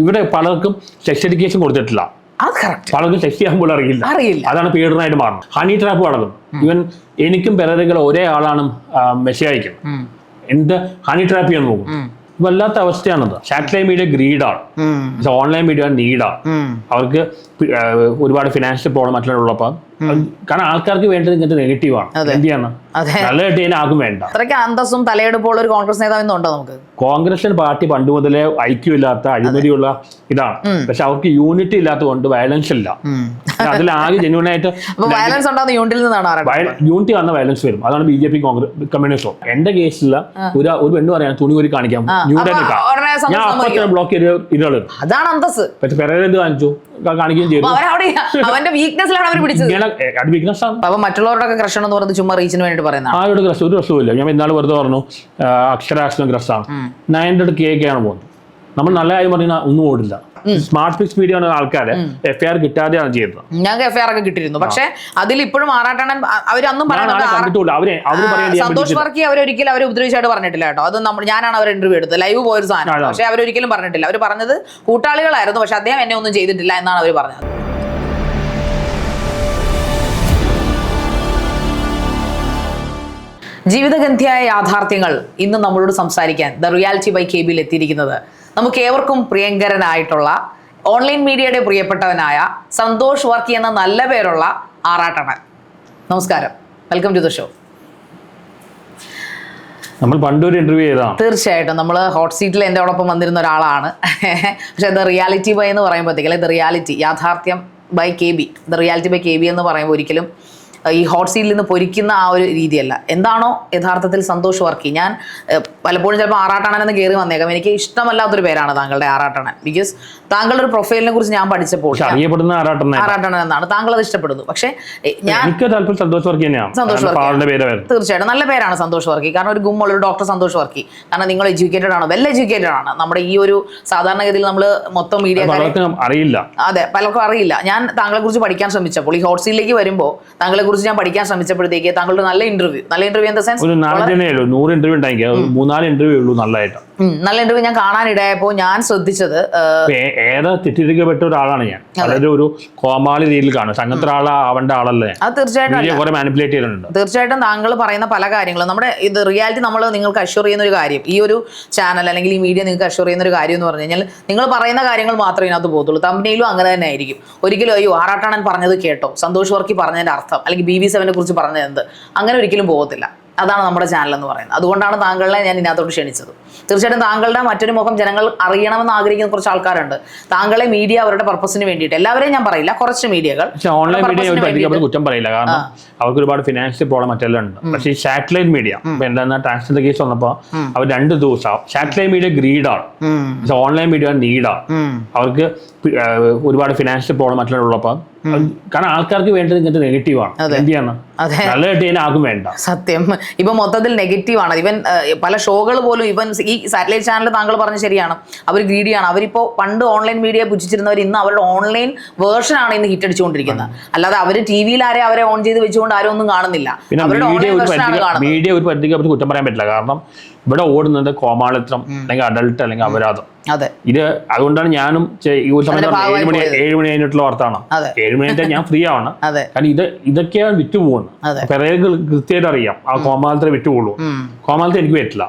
ഇവിടെ പലർക്കും sex education കൊടുത്തിട്ടില്ല. പലർക്കും സെക്സ് ചെയ്യാൻ പോലും അറിയില്ല. അതാണ് പീഡനമായിട്ട് മാറുന്നത്. ഹണി ട്രാപ്പ് നടക്കും. ഈവൻ എനിക്കും പെരേരകൾ ഒരേ ആളാണ് മെസ്സേജ് അയക്കുന്നത്. എന്ത് ഹണി ട്രാപ്പ് ചെയ്യാൻ പോകും. വല്ലാത്ത അവസ്ഥയാണത്. സാറ്റലൈറ്റ് മീഡിയ ഗ്രീഡാണ്, ഓൺലൈൻ മീഡിയ നീഡാണ്. അവർക്ക് ഒരുപാട് ഫിനാൻഷ്യൽ പ്രോബ്ലം മറ്റുള്ളപ്പോൾ, കാരണം ആൾക്കാർക്ക് വേണ്ടത് ഇങ്ങനത്തെ നെഗറ്റീവാണ്. എന്ത് ചെയ്യണം, നല്ല കിട്ടിയതിന് ആർക്കും വേണ്ട. അന്തസ്സും തലയെടുപ്പുള്ള ഒരു കോൺഗ്രസ് നേതാവ് ഉണ്ടോ നമുക്ക്? കോൺഗ്രസിന് പാർട്ടി പണ്ട് മുതലേ ഐക്യമില്ലാത്ത അഴിമതിയുള്ള ഇതാണ്. പക്ഷെ അവർക്ക് യൂണിറ്റി ഇല്ലാത്തതുകൊണ്ട് വയലൻസ് ഇല്ല. അതിലാകെ ജെന്യൂനായിട്ട് യൂണിറ്റി വന്ന വയലൻസ് വരും. അതാണ് BJP കോൺഗ്രസ് കമ്മ്യൂണിസ്റ്റോ. എന്റെ കേസിൽ ഒരു പെണ്ണ് പറയാൻ തുണി ഒരു കാണിക്കാം, ഞാൻ അപ്പത്തെ ബ്ലോക്ക് ചെയ്ത് ഇരള്. പക്ഷെ പെരേര എന്ത് കാണിച്ചു, കാണിക്കുകയും ചെയ്തു. മറ്റുള്ളവരുടെ ക്രഷ് എന്ന് പറയുന്നത് ചുമ്മാ റീച്ചിന് വേണ്ടി പറയുന്നത്. ആ ഒരു ക്രഷ് ഒരു രസവുമില്ല. ഞാൻ ഇന്നാൾ വെറുതെ പറഞ്ഞു അക്ഷരാക്ഷരം ക്രഷാണ്. 900 കേക്കാണ് പോകുന്നത്. നമ്മൾ നല്ല കാര്യം പറഞ്ഞാൽ ഒന്നും ഓടില്ല. സ്മാർട്ട് ഫിക്സ് മീഡിയ ആൾക്കാരെ FIR കിട്ടാതെയാണ് ചെയ്തത്. ഞങ്ങൾക്ക് FIR ഒക്കെ കിട്ടിയിരുന്നു. പക്ഷെ അതിൽ ഇപ്പോഴും ആറാട്ടണ്ണൻ അവരൊന്നും സന്തോഷ് വർക്കി അവരൊരിക്കലും അവരെ ഉപദ്രവിച്ചായിട്ട് പറഞ്ഞിട്ടില്ല കേട്ടോ. അത് ഞാനാണ് അവരെ ഇന്റർവ്യൂ എടുത്തത്, ലൈവ് പോയൊരു സാധനം. പക്ഷെ അവരൊരിക്കലും പറഞ്ഞിട്ടില്ല. അവർ പറഞ്ഞത് കൂട്ടാളികളായിരുന്നു, പക്ഷെ അദ്ദേഹം എന്നെ ഒന്നും ചെയ്തിട്ടില്ല എന്നാണ് അവർ പറഞ്ഞത്. ജീവിതഗന്ധിയായ യാഥാർത്ഥ്യങ്ങൾ ഇന്ന് നമ്മളോട് സംസാരിക്കാൻ ദ റിയാലിറ്റി ബൈ KB എത്തിയിരിക്കുന്നത് നമുക്ക് ഏവർക്കും പ്രിയങ്കരനായിട്ടുള്ള ഓൺലൈൻ മീഡിയയുടെ പ്രിയപ്പെട്ടവനായ സന്തോഷ് വർക്കി എന്ന നല്ല പേരുള്ള ആറാട്ടണ്ണൻ. നമസ്കാരം, വെൽക്കം ടു ദ ഷോ. നമ്മൾ പണ്ടൊരു ഇന്റർവ്യൂ ചെയ്തതാണ്. തീർച്ചയായിട്ടും നമ്മൾ ഹോട്ട് സീറ്റിൽ എൻ്റെ ഒപ്പം വന്നിരുന്ന ഒരാളാണ്. പക്ഷെ ദ റിയാലിറ്റി ബൈ എന്ന് പറയുമ്പോഴത്തേക്ക്, അല്ലെ ദ റിയാലിറ്റി യാഥാർത്ഥ്യം by KB, the reality by KB എന്ന് പറയുമ്പോൾ ഒരിക്കലും ഈ ഹോട്ട് സീറ്റിൽ നിന്ന് പൊരിക്കുന്ന ആ ഒരു രീതിയല്ല. എന്താണോ യഥാർത്ഥത്തിൽ സന്തോഷ് വർക്കി. ഞാൻ പലപ്പോഴും ചിലപ്പോൾ ആറാട്ടണ്ണൻ എന്ന് കയറി വന്നേക്കാം. എനിക്ക് ഇഷ്ടമല്ലാത്തൊരു പേരാണ് താങ്കളുടെ ആറാട്ടണ്ണൻ. ബിക്കോസ് താങ്കളുടെ ഒരു പ്രൊഫൈലിനെ കുറിച്ച് ഞാൻ പഠിച്ചപ്പോൾ ആറാട്ടണ്ണൻ എന്നാണ്. താങ്കൾ അത് ഇഷ്ടപ്പെടുന്നു. പക്ഷേ സന്തോഷ് വർക്കി, തീർച്ചയായിട്ടും നല്ല പേരാണ് സന്തോഷ് വർക്കി. കാരണം ഒരു ഗുമ്മുള്ള ഒരു ഡോക്ടർ സന്തോഷ് വർക്കി. കാരണം നിങ്ങൾ എഡ്യൂക്കേറ്റഡ് ആണ്, വെൽ എഡ്യൂക്കേറ്റഡ് ആണ്. നമ്മുടെ ഈ ഒരു സാധാരണഗതിയിൽ നമ്മൾ മൊത്തം മീഡിയ അറിയില്ല. അതെ, പലർക്കും അറിയില്ല. ഞാൻ താങ്കളെ കുറിച്ച് പഠിക്കാൻ ശ്രമിച്ചപ്പോൾ, ഈ ഹോട്ട് സീറ്റിലേക്ക് വരുമ്പോൾ താങ്കളെ കുറിച്ച് ഞാൻ പഠിക്കാൻ ശ്രമിച്ചപ്പോഴത്തേക്ക് താങ്കളുടെ നല്ല interview in the sense 100 interview ഉണ്ടായിരിക്കും, 3-4 ഇന്റർവ്യൂ ഉള്ളൂ നല്ലതായിട്ട്. നല്ല ഇന്റർവ്യൂ ഞാൻ കാണാനിടയായപ്പോൾ ഞാൻ ശ്രദ്ധിച്ചത് ഏറെ തെറ്റിദ്ധരിക്കപ്പെട്ട ഒരാളാണ് ഞാൻ. വളരെ ഒരു കോമാളി രീതിയിൽ കാണും. അങ്ങനത്തെ ആവേണ്ട ആളല്ലേ. അത് തീർച്ചയായിട്ടും മാനിപ്പുലേറ്റ് ചെയ്യുന്നുണ്ട്. തീർച്ചയായിട്ടും താങ്കൾ പറയുന്ന പല കാര്യങ്ങളും നമ്മുടെ ഇത് റിയാലിറ്റി നമ്മൾ നിങ്ങൾക്ക് അഷ്യൂർ ചെയ്യുന്ന ഒരു കാര്യം, ഈ ഒരു ചാനൽ അല്ലെങ്കിൽ ഈ മീഡിയ നിങ്ങൾക്ക് അഷ്യൂർ ചെയ്യുന്ന ഒരു കാര്യം എന്ന് പറഞ്ഞു കഴിഞ്ഞാൽ, നിങ്ങൾ പറയുന്ന കാര്യങ്ങൾ മാത്രമേ ഇതിനകത്ത് പോകത്തുള്ളൂ. തമ്പനയിലും അങ്ങനെ തന്നെ ആയിരിക്കും. ഒരിക്കലും അയ്യോ ആറാട്ടണ്ണൻ പറഞ്ഞത് കേട്ടോ, സന്തോഷ് വർക്കി പറഞ്ഞതിന്റെ അർത്ഥം, അല്ലെങ്കിൽ BB7 കുറിച്ച് പറഞ്ഞത് എന്ത്, അങ്ങനെ ഒരിക്കലും പോകത്തില്ല. അതാണ് നമ്മുടെ ചാനൽ എന്ന് പറയുന്നത്. അതുകൊണ്ടാണ് താങ്കളെ ഞാൻ ഇതിനകത്തോട്ട് ക്ഷണിച്ചത്. തീർച്ചയായിട്ടും താങ്കളുടെ മറ്റൊരു മുഖം ജനങ്ങൾ അറിയണമെന്ന് ആഗ്രഹിക്കുന്ന കുറച്ച് ആൾക്കാരുണ്ട്. താങ്കളെ മീഡിയ അവരുടെ പർപ്പസിന് വേണ്ടിയിട്ട്, എല്ലാവരെയും ഞാൻ പറയില്ല, കുറച്ച് മീഡിയകൾ ഓൺലൈൻ മീഡിയ കുറ്റം പറയില്ല. കാരണം അവർക്ക് ഒരുപാട് ഫിനാൻഷ്യൽ പ്രോബ്ലം മറ്റെല്ലാം ഉണ്ട്. പക്ഷേ ഈ സാറ്റലൈറ്റ് മീഡിയ എന്താ ട്രാൻസ്ജെൻഡർ കേസ് വന്നപ്പോൾ അവർ 2 ദിവസം സാറ്റലൈറ്റ് മീഡിയ ഗ്രീഡാണ്, ഓൺലൈൻ മീഡിയ നീഡാണ്. അവർക്ക് ഒരുപാട് ഫിനാൻഷ്യൽ പ്രോബ്ലം മറ്റുള്ളപ്പോൾ, കാരണം ആൾക്കാർക്ക് വേണ്ടത് ഇങ്ങനത്തെ നെഗറ്റീവാണ്. എന്ത് ചെയ്യണം, നല്ല കിട്ടിയതിന് ആർക്കും വേണ്ട. സത്യം, ഇപ്പൊ മൊത്തത്തിൽ നെഗറ്റീവാണ്. ഇവൻ പല ഷോകൾ പോലും, ഇവൻ ഈ സാറ്റലൈറ്റ് ചാനൽ താങ്കൾ പറഞ്ഞ ശരിയാണ്, അവർ ഗ്രീഡിയാണ്. അവരിപ്പോ പണ്ട് ഓൺലൈൻ മീഡിയ പുച്ഛിച്ചിരുന്നവർ ഇന്ന് അവരുടെ ഓൺലൈൻ വേർഷൻ ആണ് ഇന്ന് ഹിറ്റ് അടിച്ചുകൊണ്ടിരിക്കുന്നത്. അല്ലാതെ അവര് TVയിൽ അവരെ ഓൺ ചെയ്ത് വെച്ചുകൊണ്ട് ആരും ഒന്നും കാണുന്നില്ല. മീഡിയ ഒരു പരിധിക്ക് അവർക്ക് കുറ്റം പറയാൻ പറ്റില്ല. കാരണം ഇവിടെ ഓടുന്നത് കോമാളിത്രം അല്ലെങ്കിൽ അഡൾട്ട് അല്ലെങ്കിൽ അപരാധം. ഇത് അതുകൊണ്ടാണ് ഞാനും ഈ ഒരു സമയത്ത് 7 മണി കഴിഞ്ഞിട്ടുള്ള വാർത്താണ്. 7 മണി ഞാൻ ഫ്രീ ആണ്. കാരണം ഇതൊക്കെയാണ് വിറ്റുപോകുന്നത്. പെരേരകൾ കൃത്യമായിട്ട് അറിയാം ആ കോമാളത്തെ വിറ്റുപോകുള്ളൂ. കോമാളത്തെ എനിക്ക് പറ്റില്ല.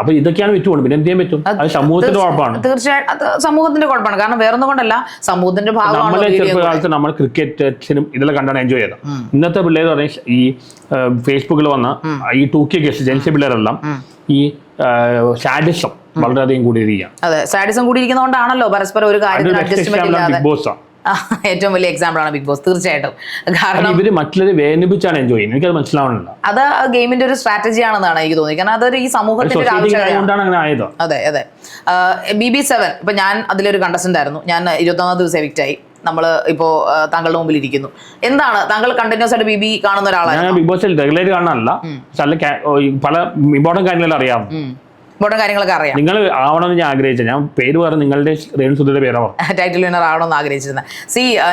അപ്പൊ ഇതൊക്കെയാണ് വിറ്റുപോകുന്നത്. പിന്നെ എന്ത് ചെയ്യാൻ പറ്റും? അത് സമൂഹത്തിന്റെ കുഴപ്പമാണ്. തീർച്ചയായും അത് സമൂഹത്തിന്റെ കുഴപ്പമാണ്. കാരണം വേറൊന്നും കൊണ്ടല്ല, സമൂഹത്തിന്റെ ഭാഗമാണ്. നമ്മളെ ചെറുപ്പകാലത്ത് നമ്മൾ ക്രിക്കറ്റും ഇതെല്ലാം കണ്ടാണ് എൻജോയ് ചെയ്തത്. ഇന്നത്തെ പിള്ളേർ പറഞ്ഞ ഈ ഫേസ്ബുക്കിൽ വന്ന ഈ 2K കേസ് ജനിച്ച പിള്ളേരെല്ലാം ഈ സാഡിസം വളരെയധികം കൂടിയിരിക്കുകയാണ്. അതെ, സാഡിസം കൂടിയിരിക്കുന്നതുകൊണ്ടാണല്ലോ പരസ്പരം ഒരു കാര്യത്തിൽ അഡ്ജസ്റ്റ്മെന്റ് ഇല്ലാതെ. ബിഗ് ബോസ് ഏറ്റവും വലിയ എക്സാമ്പിൾ ആണ് ബിഗ് ബോസ്. തീർച്ചയായിട്ടും. കാരണം ഇവര് മറ്റുള്ളവരെ വേദനിപ്പിച്ചാണ് എൻജോയ് ചെയ്യുന്നത്. എനിക്കത് മനസ്സിലാവണില്ല. അത് ഗെയിമിന്റെ ഒരു സ്ട്രാറ്റജി ആണെന്നാണ് എനിക്ക് തോന്നിയത്. കാരണം അതൊരു ഈ സമൂഹത്തിന്റെ ആവശ്യമാണ്. അതെ അതെ. BB7 ഇപ്പൊ ഞാൻ അതിലൊരു കണ്ടസ്റ്റന്റ് ആയിരുന്നു. ഞാൻ 21 ദിവസം എവിക്റ്റ് ആയി. നമ്മൾ ഇപ്പോ താങ്കളുടെ മുമ്പിൽ ഇരിക്കുന്നു. എന്താണ് താങ്കൾ കണ്ടിന്യൂസ് ആയിട്ട് BB കാണുന്ന ഒരാളാണ്? ഞാൻ ബിഗ് ബോസിൽ റെഗുലർ കാണാനല്ല, പല ഇമ്പോർട്ടന്റ് കാര്യങ്ങളെല്ലാം അറിയാം. കാര്യങ്ങളൊക്കെ അറിയാം. നിങ്ങൾ ആവണമെന്ന് ഞാൻ ആഗ്രഹിച്ചത്. ഞാൻ പേര് പറഞ്ഞു, നിങ്ങളുടെ രേണുസുധയുടെ പേരാണ് ടൈറ്റിൽ വിന്നർ ആവണമെന്ന് ആഗ്രഹിച്ചിരുന്നത്.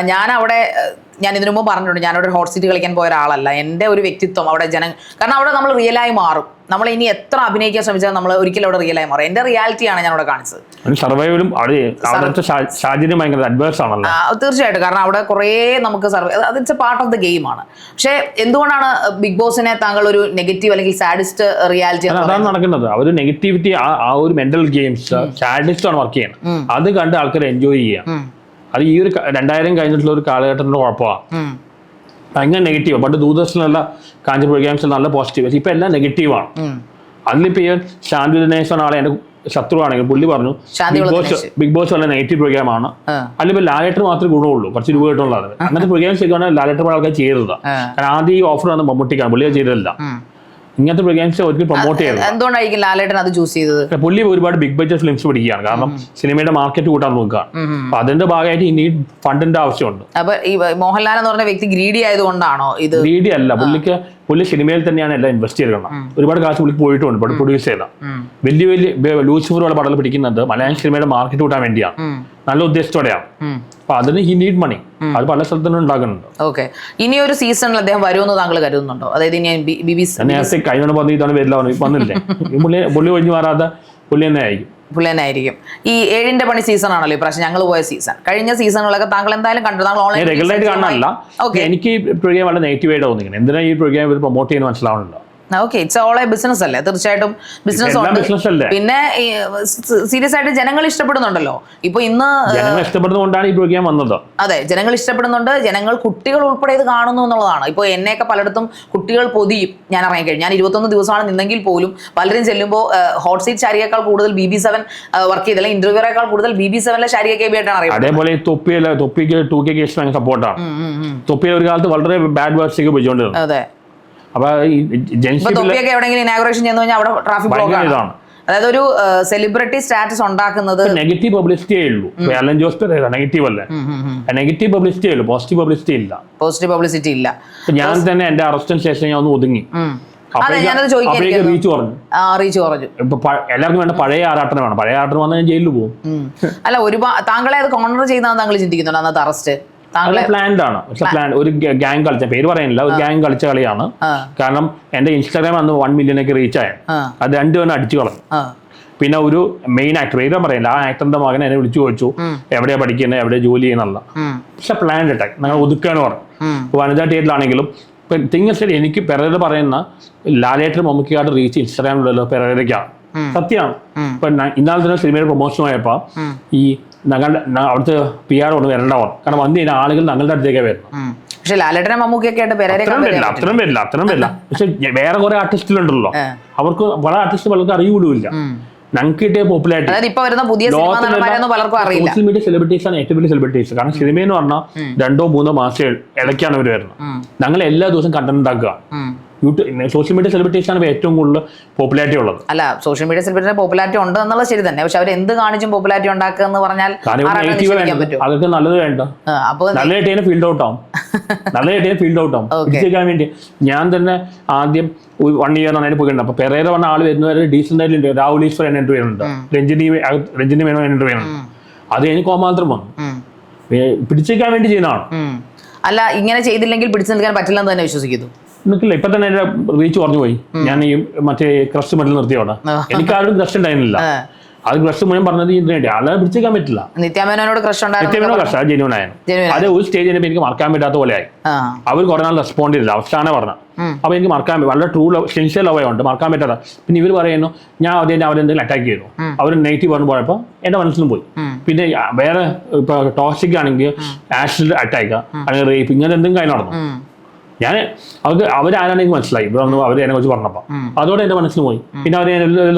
ഞാൻ അവിടെ ഞാൻ ഇതിനു മുമ്പ് പറഞ്ഞിട്ടുണ്ട്, ഞാനവിടെ ഹോട്ട് സീറ്റ് കളിക്കാൻ പോയ ഒരാളല്ല. എൻ്റെ ഒരു വ്യക്തിത്വം അവിടെ കാരണം അവിടെ നമ്മൾ റിയലായി മാറും. നമ്മൾ ഇനി എത്ര അഭിനയിക്കാൻ ശ്രമിച്ചാൽ നമ്മൾ ഒരിക്കലും അവിടെ റിയലായി മാറും. എൻ്റെ റിയാലിറ്റിയാണ് ഞാൻ അവിടെ കാണിച്ചത്. സർവൈവലും സാഹചര്യം ഭയങ്കര അഡ്വേഴ്സ് ആണല്ലോ. തീർച്ചയായിട്ടും, കാരണം അവിടെ കുറേ നമുക്ക് അത് it's A part of the game ആണ്. പക്ഷേ എന്തുകൊണ്ടാണ് ബിഗ് ബോസിനെ താങ്കൾ ഒരു നെഗറ്റീവ് അല്ലെങ്കിൽ സാഡിസ്റ്റ് റിയാലിറ്റി? അതാണ് നടക്കുന്നത്. അവർ നെഗറ്റിവിറ്റി, ആ ഒരു മെന്റൽ ഗെയിംസ്, സാഡിസ്റ്റ് ആണ് വർക്ക് ചെയ്യണം. അത് കണ്ട് ആൾക്കാർ എൻജോയ് ചെയ്യാം. അത് ഈ ഒരു 2000 കഴിഞ്ഞിട്ടുള്ള ഒരു കാലഘട്ടത്തിന്റെ കുഴപ്പമാണ്. ഭയങ്കര നെഗറ്റീവ്. പണ്ട് ദൂരദർശനുള്ള കാഞ്ചി പ്രോഗ്രാംസ് നല്ല പോസിറ്റീവ്, ഇപ്പൊ എല്ലാം നെഗറ്റീവാണ്. അതിലിപ്പോ ഈ ശാന്തി ദിനേശ് ആളെ എന്റെ ശത്രുവാണെങ്കിൽ പുള്ളി പറഞ്ഞു ബിഗ് ബോസ് വളരെ നെഗറ്റീവ് പ്രോഗ്രാം ആണ്. അതിലിപ്പോ ലാലേട്ടർ മാത്രമേ ഗുണമുള്ളൂ, കുറച്ച് രൂപ കിട്ടുള്ളത്. അങ്ങനത്തെ പ്രോഗ്രാം ചെയ്തുകൊണ്ട് ലാലേട്ടർ ആൾക്കാർ ചെയ്തതാണ്. കാരണം ആദ്യം ഈ ഓഫർ വന്ന് മമ്മൂട്ടിക്കാണ്, പുള്ളിയെ ചെയ്തതല്ല. ഇങ്ങനത്തെ പ്രോഗ്രാംസ് ഒരിക്കലും പ്രൊമോട്ട് ചെയ്തത്. എന്തുകൊണ്ടായിരിക്കും ലാലേട്ടൻ അത് ചൂസ് ചെയ്തത്? പുള്ളി ഒരുപാട് ബിഗ് ബഡ്ജറ്റ് ഫിലിംസ് പിടിക്കുകയാണ്, കാരണം സിനിമയുടെ മാർക്കറ്റ് കൂട്ടാൻ നോക്കുകയാണ്. അപ്പൊ അതിന്റെ ഭാഗമായിട്ട് ഇനി ഫണ്ടിന്റെ ആവശ്യമുണ്ട്. അപ്പൊ ഈ മോഹൻലാൽ എന്ന് പറഞ്ഞ വ്യക്തി ഗ്രീഡി ആയതുകൊണ്ടാണോ ഇത്? ഗ്രീഡി അല്ല, പുള്ളി സിനിമയിൽ തന്നെയാണ് എല്ലാം ഇൻവെസ്റ്റ് ചെയ്തിരുന്നത്. ഒരുപാട് കാശ് പുള്ളി പോയിട്ടുണ്ട്, പ്രൊഡ്യൂസ് ചെയ്ത വലിയ വലിയ ലൂസിഫറുടെ പടങ്ങൾ പിടിക്കുന്നത് മലയാളം സിനിമയുടെ മാർക്കറ്റ് കൂട്ടാൻ വേണ്ടിയാണ്, നല്ല ഉദ്ദേശത്തോടെയാണ്. അപ്പൊ അതിന് ഹി നീഡ് മണി. അത് പല സ്ഥലത്തും ഉണ്ടാക്കുന്നുണ്ട്. ഓക്കെ, ഇനി ഒരു സീസണിൽ അദ്ദേഹം വരുമെന്ന് താങ്കൾ കരുതുന്നുണ്ടോ? അതായത് നേരത്തെ കഴിഞ്ഞ പറഞ്ഞ ഇതാണ് വരില്ല വന്നില്ലേ, പുള്ളി ഒഴിഞ്ഞു മാറാതെ പുള്ളി തന്നെ ആയിരിക്കും. ഈ 7ന്റെ പണി സീസൺ ആണല്ലോ ഇപ്രാവശ്യം ഞങ്ങൾ പോയ സീസൺ. കഴിഞ്ഞ സീസണുകളൊക്കെ താങ്കൾ എന്തായാലും കണ്ടു? താങ്കൾ ഓൺലൈൻ റെഗുലറായിട്ട് കാണാനല്ല. എനിക്ക് ഈ പ്രോഗ്രാം വളരെ നെഗറ്റീവായിട്ട് തോന്നിക്കുന്നത്. എന്തിനാ ഈ പ്രോഗ്രാം പ്രൊമോട്ട് ചെയ്യുന്നത് മനസ്സിലാവുന്നില്ല. Okay, it's all A business അല്ലേ? തീർച്ചയായിട്ടും ബിസിനസ് ഉണ്ട്. പിന്നെ സീരിയസ് ആയിട്ട് ജനങ്ങൾ ഇഷ്ടപ്പെടുന്നുണ്ടല്ലോ. ഇപ്പൊ ഇന്ന് ഇഷ്ടപ്പെടുന്നതുകൊണ്ടാണ് ഈ പ്രോഗ്രാം വന്നത്. അതെ, ജനങ്ങൾ ഇഷ്ടപ്പെടുന്നുണ്ട്. കുട്ടികൾ ഉൾപ്പെടെ ഇത് കാണുന്നു എന്നുള്ളതാണ്. ഇപ്പൊ എന്നെയൊക്കെ പലയിടത്തും കുട്ടികൾ പൊതിയും. ഞാൻ ഇറങ്ങിക്കഴിഞ്ഞു, ഞാൻ 21 ദിവസമാണ് നിന്നെങ്കിൽ പോലും പലരും ചെല്ലുമ്പോൾ ഹോട്ട് സീറ്റ് ശാരിയേക്കാൾ കൂടുതൽ BB7 വർക്ക് ചെയ്തില്ല, ഇന്റർവ്യൂറേക്കാൾ കൂടുതൽ BB7 ശാരിക KB ആയിട്ടാണ് അറിയുന്നത്. അതേപോലെ തൊപ്പിക്ക് 2K കേസ് ഭയങ്കര സപ്പോർട്ടാണ്. തൊപ്പിയിൽ ഒരു കാലത്ത് വളരെ ബാഡ് വേർഡ്സ് ഉപയോഗിച്ചുകൊണ്ടിരുന്നു. അതെ, അപ്പൊ തൊപ്പിയൊക്കെ എവിടെയെങ്കിലും ഇനാഗുറേഷൻ ചെയ്യുന്ന കഴിഞ്ഞാൽ അവിടെ ട്രാഫിക് ബ്ലോക്ക് ആണ്. അതായത് ഒരു സെലിബ്രിറ്റി സ്റ്റാറ്റസ് ഉണ്ടാക്കുന്നത് നെഗറ്റീവ് പബ്ലിസിറ്റിയേ ഉള്ളൂ. അലൻ ജോസ് പെരേര നെഗറ്റീവ് അല്ലേ? നെഗറ്റീവ് പബ്ലിസിറ്റി ഉള്ളൂ, പോസിറ്റീവ് പബ്ലിസിറ്റി ഇല്ല. പോസിറ്റീവ് ഇല്ല. ഞാൻ തന്നെ എന്റെ അറസ്റ്റിന് ശേഷം ഞാൻ ഒന്ന് ഒതുങ്ങി. റീച്ച് കുറഞ്ഞു. എല്ലാവർക്കും വേണ്ട പഴയ ആറാട്ടനെ വേണം. പഴയ ആറാട്ടന് വന്നാൽ ഞാൻ ജയിലിൽ പോകും. അല്ല, താങ്കളെ അത് കോർണർ ചെയ്യുന്നതാണ് താങ്കൾ ചിന്തിക്കുന്നുണ്ട് അന്നത്തെ അറസ്റ്റ്? പ്ലാൻഡ് ആണ്. പക്ഷെ ഒരു ഗ്യാങ് കളിച്ച, പേര് പറയുന്നില്ല, ഒരു ഗ്യാങ് കളിച്ച കളിയാണ്. കാരണം എന്റെ ഇൻസ്റ്റാഗ്രാം അന്ന് 1 മില്യണൊക്കെ റീച്ച് ആയ, അത് 2 തന്നെ അടിച്ചു കളഞ്ഞു. പിന്നെ ഒരു മെയിൻ ആക്ടർ, പേര് പറയില്ല, ആ ആക്ടറിന്റെ മകൻ എന്നെ വിളിച്ചു ചോദിച്ചു എവിടെയാ പഠിക്കുന്നത്, എവിടെ ജോലി ചെയ്യുന്നുള്ള. പക്ഷെ പ്ലാൻഡ് അറ്റാക്ക് ഞങ്ങൾ ഒതുക്കാന്ന് പറഞ്ഞു. വനിതാ തിയേറ്ററിലാണെങ്കിലും ശരി, എനിക്ക് പെരേര പറയുന്ന ലാലേട്ടർ മമ്മൂക്കിയായിട്ട് റീച്ച് ഇൻസ്റ്റാഗ്രാമിലല്ലോ പെരേരയ്ക്കാണ്. സത്യമാണ്. ഇപ്പൊ ഇന്നാളെ തന്നെ സിനിമയുടെ പ്രൊമോഷൻ ആയപ്പോ ഈ അവിടുത്തെ PR കൊണ്ട് വരേണ്ട പറഞ്ഞു. കാരണം വന്നു കഴിഞ്ഞാൽ ആളുകൾ ഞങ്ങളുടെ അടുത്തേക്ക് വരുന്നു. പക്ഷെ ലാലേട്ടനെ മമ്മൂക്കിയൊക്കെ ആയിട്ട് അത്രയും വരില്ല. പക്ഷെ വേറെ കുറെ ആർട്ടിസ്റ്റുകളുണ്ടല്ലോ, അവർക്ക് പല ആർട്ടിസ്റ്റ് പലർക്കും അറിയൂല. ഞങ്ങൾക്ക് കിട്ടിയ പോപ്പുലാരിറ്റി സോഷ്യൽ മീഡിയ സെലിബ്രിറ്റീസ് ആണ് ഏറ്റവും വലിയ സെലിബ്രിറ്റീസ്. കാരണം സിനിമയെന്ന് പറഞ്ഞാൽ 2-3 മാസം ഇടയ്ക്കാണ് ഇവർ വരുന്നത്. ഞങ്ങൾ എല്ലാ ദിവസവും കണ്ടന്റ് ഉണ്ടാക്കുക. സോഷ്യൽ മീഡിയ സെലിബ്രിറ്റീസ് ആണ് ഏറ്റവും കൂടുതൽ പോപ്പുലാരിറ്റി ഉള്ളത്. അല്ല, സോഷ്യൽ മീഡിയ സെലിബ്രിറ്റി പോപ്പുലാരിറ്റി ഉണ്ട് എന്നുള്ളത് ശരി തന്നെ. പക്ഷെ അവർ എന്ത് കാണിച്ചും പോപ്പുലാരിറ്റി ഉണ്ടാക്കുക എന്ന് പറഞ്ഞാൽ അതൊക്കെ നല്ലത് വേണ്ട. നല്ലതായിട്ട് ഫീൽഡ് ഔട്ട് ആവും. പിടിച്ചേക്കാൻ വേണ്ടി ഞാൻ തന്നെ ആദ്യം 1 ഇയർ അതിന് പോയിട്ടുണ്ട്. അപ്പൊ പെരേര പറഞ്ഞ ആള് വരുന്നവരെ ഡീസന്റ് ആയിട്ട് രാഹുൽ ഈശ്വർ എന്നെ ഇന്റർവ്യൂ ഉണ്ട്, രഞ്ജിനി മേനോൻ ഇന്റർവ്യൂ ഉണ്ട്. അത് എനിക്ക് കോമാത്രം വന്നു. പിടിച്ചേക്കാൻ വേണ്ടി ചെയ്യുന്നതാണ്. അല്ല, ഇങ്ങനെ ചെയ്തില്ലെങ്കിൽ പിടിച്ചു നിൽക്കാൻ പറ്റില്ലെന്ന് തന്നെ വിശ്വസിക്കുന്നു. നിൽക്കില്ല. ഇപ്പൊ തന്നെ എന്റെ റീച്ച് കുറഞ്ഞു പോയി. ഞാൻ ഈ മറ്റേ ക്രഷ് മെഡൽ നിർത്തിയോടെ എനിക്ക് ആരും ക്രഷ് ഉണ്ടായിരുന്നില്ല. അത് ക്രഷ് മുഴുവൻ പറഞ്ഞത് ഇതിനുവേണ്ടി ആളെ പിടിച്ചേക്കാൻ പറ്റില്ല. നിത്യാമേനോട് ക്രഷ് ജെന്യൂൻ ആയിരുന്നു. അത് ഒരു സ്റ്റേജ് കഴിഞ്ഞപ്പോൾ എനിക്ക് മറക്കാൻ പറ്റാത്ത പോലെയായി. അവർ കുറെ നാൾ റെസ്പോണ്ട് ചെയ്തില്ല, അവസാനം പറഞ്ഞ. അപ്പൊ എനിക്ക് മറക്കാൻ വളരെ ട്രൂ ലവ്, സിൻസിയർ ലവ് ഉണ്ട്, മറക്കാൻ പറ്റാത്ത. പിന്നെ ഇവർ പറയുന്നു ഞാൻ അവരെന്തെങ്കിലും അറ്റാക്ക് ചെയ്തു, അവർ നെഗറ്റീവ് പറഞ്ഞു പോയപ്പോൾ എന്റെ മനസ്സിലും പോയി. പിന്നെ വേറെ ഇപ്പൊ ടോക്സിക് ആണെങ്കിൽ ആസിഡ് അറ്റാക്ക് അല്ലെങ്കിൽ റേപ്പ്, ഇങ്ങനെ എന്തെങ്കിലും കാര്യം നടന്നു. ഞാൻ അവരാരാണ് എനിക്ക് മനസ്സിലായി. ഇവിടെ അവർ എന്നെ കുറിച്ച് പറഞ്ഞപ്പോ അതോടെ എന്റെ മനസ്സിൽ പോയി. പിന്നെ അവരെ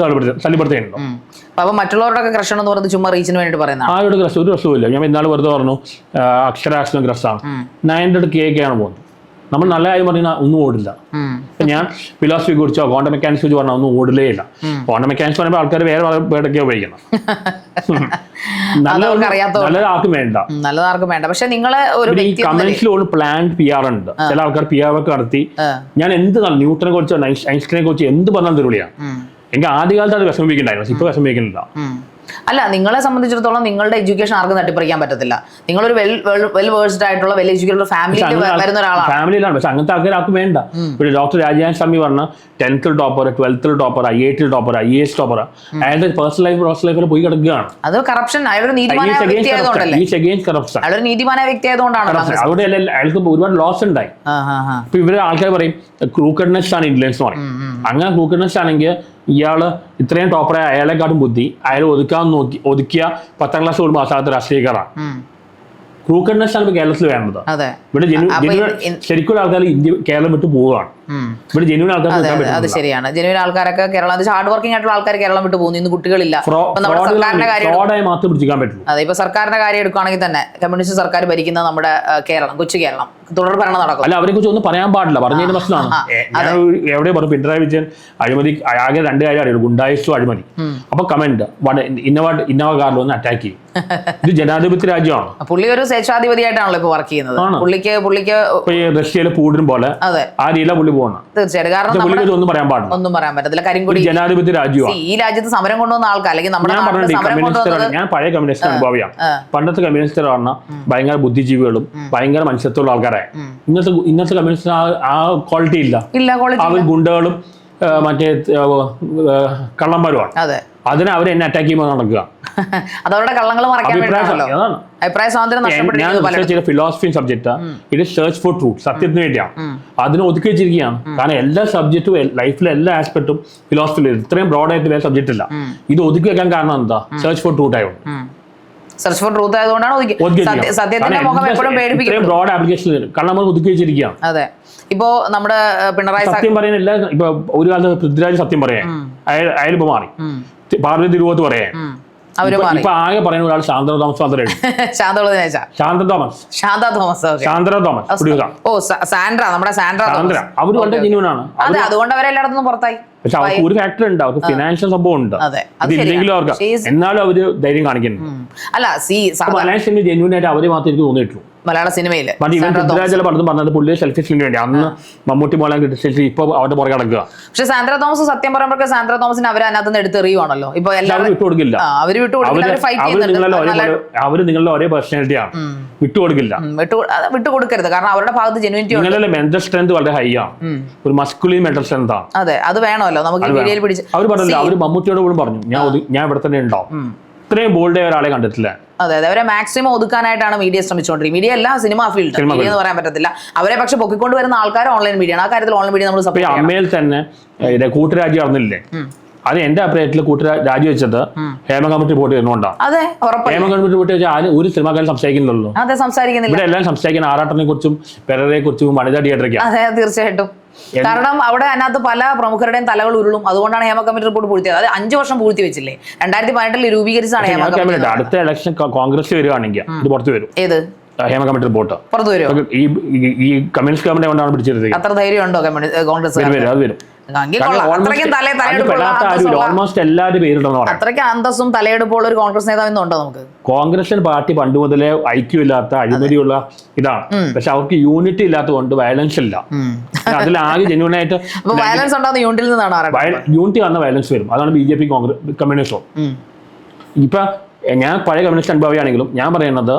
ശല്യപ്പെടുത്തേണ്ടോ. അപ്പൊ മറ്റുള്ളവരുടെ ക്രഷ് എന്ന് പറയുന്നത് ചുമ്മാ റീച്ചിന് വേണ്ടി പറയുന്നത്. ആരുടെ ക്രഷ് ഒരു രസവുമില്ല. ഞാൻ ഇന്നാൾ വെറുതെ പറഞ്ഞു അക്ഷരാക്ഷരം ക്രഷാണ്. 900 കേക്കാണ് പോകുന്നത്. നമ്മൾ നല്ല കാര്യം പറഞ്ഞാൽ ഒന്നും ഓടില്ല. ഞാൻ ഫിലോസഫി കുറിച്ചോ ക്വാണ്ടം മെക്കാനിക്സ് കുറിച്ച് പറഞ്ഞാൽ ഒന്നും ഓടില്ലേ ഇല്ല. ക്വാണ്ടം മെക്കാനിക്സ് പറയുമ്പോൾ ആൾക്കാർ വേറെ വേടൊക്കെ ഉപയോഗിക്കണം. നല്ലതാർക്കും വേണ്ട. പക്ഷെ നിങ്ങളെ ഈ കമന്റ്സിൽ പ്ലാൻഡ് PR ഉണ്ട്. ചില ആൾക്കാർ PR ഒക്കെ നടത്തി ഞാൻ എന്ത് ന്യൂട്ടനെ കുറിച്ചോ ഐൻസ്റ്റീനെ കുറിച്ചോ എന്ത് പറഞ്ഞാൽ തിരുളിയാണ്. എനിക്ക് ആദ്യകാലത്ത് അത് വിഷമിപ്പിക്കണ്ടായിരുന്നു. ഇപ്പൊ വിഷമിക്കുന്നില്ല. അല്ല, നിങ്ങളെ സംബന്ധിച്ചിടത്തോളം നിങ്ങളുടെ എഡ്യൂക്കേഷൻ ആർക്കും തട്ടിപ്പറിക്കാൻ പറ്റത്തില്ല. നിങ്ങളൊരു വെൽ വേഴ്സ്ഡ് ആയിട്ടുള്ള വെൽ എഡ്യൂക്കേറ്റഡ് ഫാമിലിയിൽ വരുന്ന ഒരാളാണ്. ഫാമിലിയിലാണ്, പക്ഷെ അങ്ങനത്തെ ആൾക്കാർക്ക് വേണ്ട. ഒരു ഡോക്ടർ രാജാൻ സ്വാമി പറഞ്ഞ 10th topper, 12th topper, IIT topper, IAS topper, അയാളുടെ പേഴ്സണൽ ലൈഫിൽ പോയി കിടക്കുകയാണ്. അത് കറപ്ഷൻ. അയാളൊരു നീതിമാനായ വ്യക്തി ആയതുകൊണ്ടല്ലേ? അയാളൊരു നീതിമാനായ വ്യക്തി ആയതുകൊണ്ടാണ്. അവിടെ അയാൾക്ക് ഒരുപാട് ലോസ് ഉണ്ടായി. ഇപ്പൊ ഇവര് ആൾക്കാർ പറയും ക്രൂക്കഡ്നെസ് ആണ് ഇന്റലിജൻസ് എന്ന് പറയും. അങ്ങനെ ക്രൂക്കഡ്നെസ് ആണെങ്കിൽ ഇയാള് ഇത്രയും ടോപ്പറായ അയാളെക്കാട്ടും ബുദ്ധി അയാൾ ഒതുക്കിയ 10ാം ക്ലാസ് കൂടുമ്പോൾ അവസാനത്തെ രാഷ്ട്രീയക്കാരാണ്. ക്രൂക്കഡ്നെസ് ആണ് ഇപ്പൊ കേരളത്തിൽ വേണ്ടത്. ഇവിടെ ശരിക്കും ആൾക്കാർ കേരളം വിട്ട് പോവുകയാണ്. ഇവിടെ ജെന്യൂൻ ആൾക്കാർ. അത് ശരിയാണ്. ജെന്യൂൻ ആൾക്കാരൊക്കെ കേരളം ഹാർഡ് വർക്കിംഗ് ആയിട്ടുള്ള ആൾക്കാർ കേരളം വിട്ട് പോകുന്നു. ഇന്ന് കുട്ടികളില്ല. മാത്രം പിടിക്കാൻ പറ്റുള്ളൂ. അതെ, ഇപ്പൊ സർക്കാരിന്റെ കാര്യം എടുക്കുകയാണെങ്കിൽ തന്നെ കമ്മ്യൂണിസ്റ്റ് സർക്കാർ ഭരിക്കുന്ന നമ്മുടെ കേരളം, കൊച്ചു കേരളം, തുടർ ഭരണം നടക്കും. അല്ല, അവരെ കുറിച്ച് ഒന്നും പറയാൻ പാടില്ല. പറഞ്ഞതിന് പ്രശ്നമാണ്. എവിടെ പറഞ്ഞു പിണറായി വിജയൻ അഴിമതി ആകെ 2 കാര്യം അറിയുള്ളൂ, ഗുണ്ടായിസു അഴിമതി. അപ്പൊ കമന്റ് ഇന്നോവ കാറിൽ ഒന്ന് അറ്റാക്ക് ചെയ്യും. ഇത് ജനാധിപത്യ രാജ്യമാണ്. പുള്ളി ഒരു സ്വേച്ഛാധിപതിയായിട്ടാണല്ലോ ഇപ്പൊ വർക്ക് ചെയ്യുന്നത്. പുള്ളിക്ക് റഷ്യയിലെ പൂടിനും പോലെ ആ രീതിയിലെ പുള്ളി പോകണം. തീർച്ചയായിട്ടും. കാരണം ഒന്നും പറയാൻ പാടില്ല. ഒന്നും പറയാൻ പറ്റത്തില്ല. കരിങ്കൊടി ജനാധിപത്യ രാജ്യമാണ്. ഈ രാജ്യത്ത് സമരം കൊണ്ടുവന്ന ആൾക്കാർ, അല്ലെങ്കിൽ ഞാൻ പഴയ കമ്മ്യൂണിസ്റ്റ് അനുഭവിയാണ്. പണ്ടത്തെ കമ്മ്യൂണിസ്റ്റ് പറഞ്ഞാൽ ഭയങ്കര ബുദ്ധിജീവികളും ഭയങ്കര മനുഷ്യത്വമുള്ള ആൾക്കാരെ. ഇന്നത്തെ കമ്മ്യൂണിസ്റ്റ് ആ ക്വാളിറ്റി ഇല്ല. അവർ ഗുണ്ടകളും മറ്റേ കള്ളന്മാരുമാണ്. അതിനെ അവർ എന്നെ അറ്റാക്ക് ചെയ്യുമ്പോൾ നടക്കുക. അതവരുടെ കള്ളങ്ങൾ മറയ്ക്കാൻ വേണ്ടിയാണല്ലോ. അഭിപ്രായ സ്വാതന്ത്ര്യം നഷ്ടപ്പെടുന്ന ഫിലോസഫി സബ്ജക്ട് ഇത് സെർച്ച് ഫോർ ട്രൂത്ത്, സത്യത്തിന് വേണ്ടിയാണ്. അതിനെ ഒതുക്കി വെച്ചിരിക്കുകയാണ്. കാരണം എല്ലാ സബ്ജക്റ്റും ലൈഫിലെ എല്ലാ ആസ്പെക്റ്റും ഫിലോസഫിയിൽ ഇത്രയും ബ്രോഡായിട്ട് വേറെ സബ്ജക്റ്റ് ഇല്ല. ഇത് ഒതുക്കി വെക്കാൻ കാരണം എന്താ? സെർച്ച് ഫോർ ട്രൂത്ത് ആയതുകൊണ്ട്. സെർച്ച് ഫോർ ട്രൂത്ത് ആയതുകൊണ്ടാണ് സത്യത്തിന്റെ മുഖം എപ്പോഴും പേടിപ്പിക്കുന്നത്. ബ്രോഡ് ആപ്ലിക്കേഷൻ കാരണം നമ്മൾ ഒതുക്കി വെച്ചിരിക്കുകയാണ്. അതെ, ഇപ്പോ നമ്മുടെ പിണറായി സത്യം പറയാനില്ല. ഇപ്പൊ ഒരു കാലത്ത് പൃഥ്വിരാജ് സത്യം പറയാൻ അയാളിപ്പോ മാറി. പാർവതി തിരുവോത്ത് പറയാൻ ഇപ്പൊ ആകെ പറയുന്ന ഒരാൾ ശാന്ത തോമസ് മാത്രമേ. അവര് വളരെ ജെന്യൂനാണ്. അതുകൊണ്ട് അവരെല്ലായിടത്തും പുറത്തായി. പക്ഷെ അവർക്ക് ഒരു ഫാക്ടർ ഉണ്ട്, അവർക്ക് ഫിനാൻഷ്യൽ സംഭവം ഉണ്ട്. ഇല്ലെങ്കിലും അവർക്ക് എന്നാലും അവര് ധൈര്യം കാണിക്കുന്നു. അല്ല, ജെന്യൂൻ ആയിട്ട് അവരെ മാത്രമേ എനിക്ക് തോന്നിയിട്ടുള്ളൂ മലയാള സിനിമയില്. പൃഥ്വിരാജ് പലതും പറഞ്ഞത് പുള്ളിയെ സെൽഫിഷിന് വേണ്ടി അന്ന് മമ്മൂട്ടി മോളെ ക്രിട്ടിസൈസ് ഇപ്പൊ അവരുടെ പുറകെ നടക്കുക. പക്ഷെ സാന്ദ്ര തോമസ് സത്യം പറയുമ്പോൾ സാന്ദ്ര തോമസിന് അവരെ അതിനകത്ത് എടുത്തെറിയുവാണല്ലോ. ഇപ്പൊ എല്ലാവരും വിട്ടുകൊടുക്കില്ല. അവര് നിങ്ങളുടെ ഒരേ പേഴ്സണാലിറ്റിയാണ്, വിട്ടുകൊടുക്കില്ല. വിട്ടുകൊടുക്കരുത്. കാരണം അവരുടെ ഭാഗത്ത് ജെന്യൂനിറ്റി ഉണ്ട്. നിങ്ങളുടെ മെന്റൽ സ്ട്രെങ്ത് വളരെ ഹൈ ആണ്. ഒരു മസ്കുലിൻ മെന്റൽ സ്ട്രെങ്ത് ആണ്. അതെ, അത് വേണമല്ലോ നമുക്ക്. അവർ പറഞ്ഞില്ല, അവര് മമ്മൂട്ടിയോട് പോലും പറഞ്ഞു ഞാൻ ഇവിടെ തന്നെ ഉണ്ടാവും. ഇത്രയും ബോൾഡ് ആയ ഒരാളെ കണ്ടിട്ടില്ല. അതെ, അവരെ മാക്സിമം ഒതുക്കാനായിട്ടാണ് മീഡിയ ശ്രമിച്ചുകൊണ്ടിരിക്കുന്നത്. മീഡിയ അല്ല, സിനിമ ഫീൽഡ് എന്ന് പറയാൻ പറ്റത്തില്ല. അവരെ പക്ഷെ പൊക്കിക്കൊണ്ട് വരുന്ന ആൾക്കാർ ഓൺലൈൻ മീഡിയ ആണ്. ആ കാര്യത്തിൽ ഓൺലൈൻ മീഡിയ നമ്മൾ സപ്പോർട്ട് ചെയ്യണം. അമ്മയിൽ തന്നെ കൂട്ടുരാജ്യം അറിഞ്ഞില്ലേ? അത് എന്റെ അഭിപ്രായത്തിൽ രാജിവെച്ചത് ഹേമ കമ്മിറ്റി റിപ്പോർട്ട് ചെയ്യുന്നതുകൊണ്ടാണ്. ഹേമ കമ്മിറ്റി റിപ്പോർട്ട് വെച്ചാൽ ഒരു സിനിമാക്കാരും സംസാരിക്കുന്നില്ലല്ലോ. ഇവിടെ എല്ലാം സംസാരിക്കുന്ന ആറാട്ടനെ കുറിച്ചും പെരയെ കുറിച്ചും വനിതാ തിയേറ്ററൊക്കെ. അതെ, തീർച്ചയായിട്ടും. കാരണം അവിടെ അതിനകത്ത് പല പ്രമുഖരുടെയും തലകൾ ഉരുളും. അതുകൊണ്ടാണ് ഹേമ കമ്മിറ്റി റിപ്പോർട്ട് പൂഴ്ത്തിയത്. അത് 5 വർഷം പൂഴ്ത്തി വെച്ചില്ലേ? 2018 രൂപീകരിച്ചാണ് ഹേമ കമ്മിറ്റി. അടുത്ത ഇലക്ഷൻ കോൺഗ്രസ് വരികയാണെങ്കിൽ ഇത് പുറത്തു വരും. ഏത് ഹേമ കമ്മിറ്റി റിപ്പോർട്ട് പുറത്തു വരും? ഈ കമ്മ്യൂണിസ്റ്റ് ഗവൺമെന്റ് കൊണ്ടാണ് പിടിച്ചത്. അത്ര ധൈര്യം ഉണ്ടോ കോൺഗ്രസ്? അത് വരും. അത്രയ്ക്ക് അന്തസ്സും തലയെടുപ്പുള്ള ഒരു കോൺഗ്രസ് നേതാവ് ഉണ്ടോ നമുക്ക്? കോൺഗ്രസ് പാർട്ടി പണ്ട് മുതലേ ഐക്യമില്ലാത്ത അഴിമതിയുള്ള ഇതാണ്. പക്ഷെ അവർക്ക് യൂണിറ്റി ഇല്ലാത്തതുകൊണ്ട് വയലൻസ് ഇല്ല. അതിലാകെ ജെന്യൂൻ ആയിട്ട് വയലൻസ് ഉണ്ടാകുന്ന യൂണിറ്റിൽ നിന്നാണ്. യൂണിറ്റി വന്ന വയലൻസ് വരും. അതാണ് BJP കമ്മ്യൂണിസ്റ്റോ. ഇപ്പൊ ഞാൻ പഴയ കമ്മ്യൂണിസ്റ്റ് അനുഭവിയാണെങ്കിലും ഞാൻ പറയുന്നത്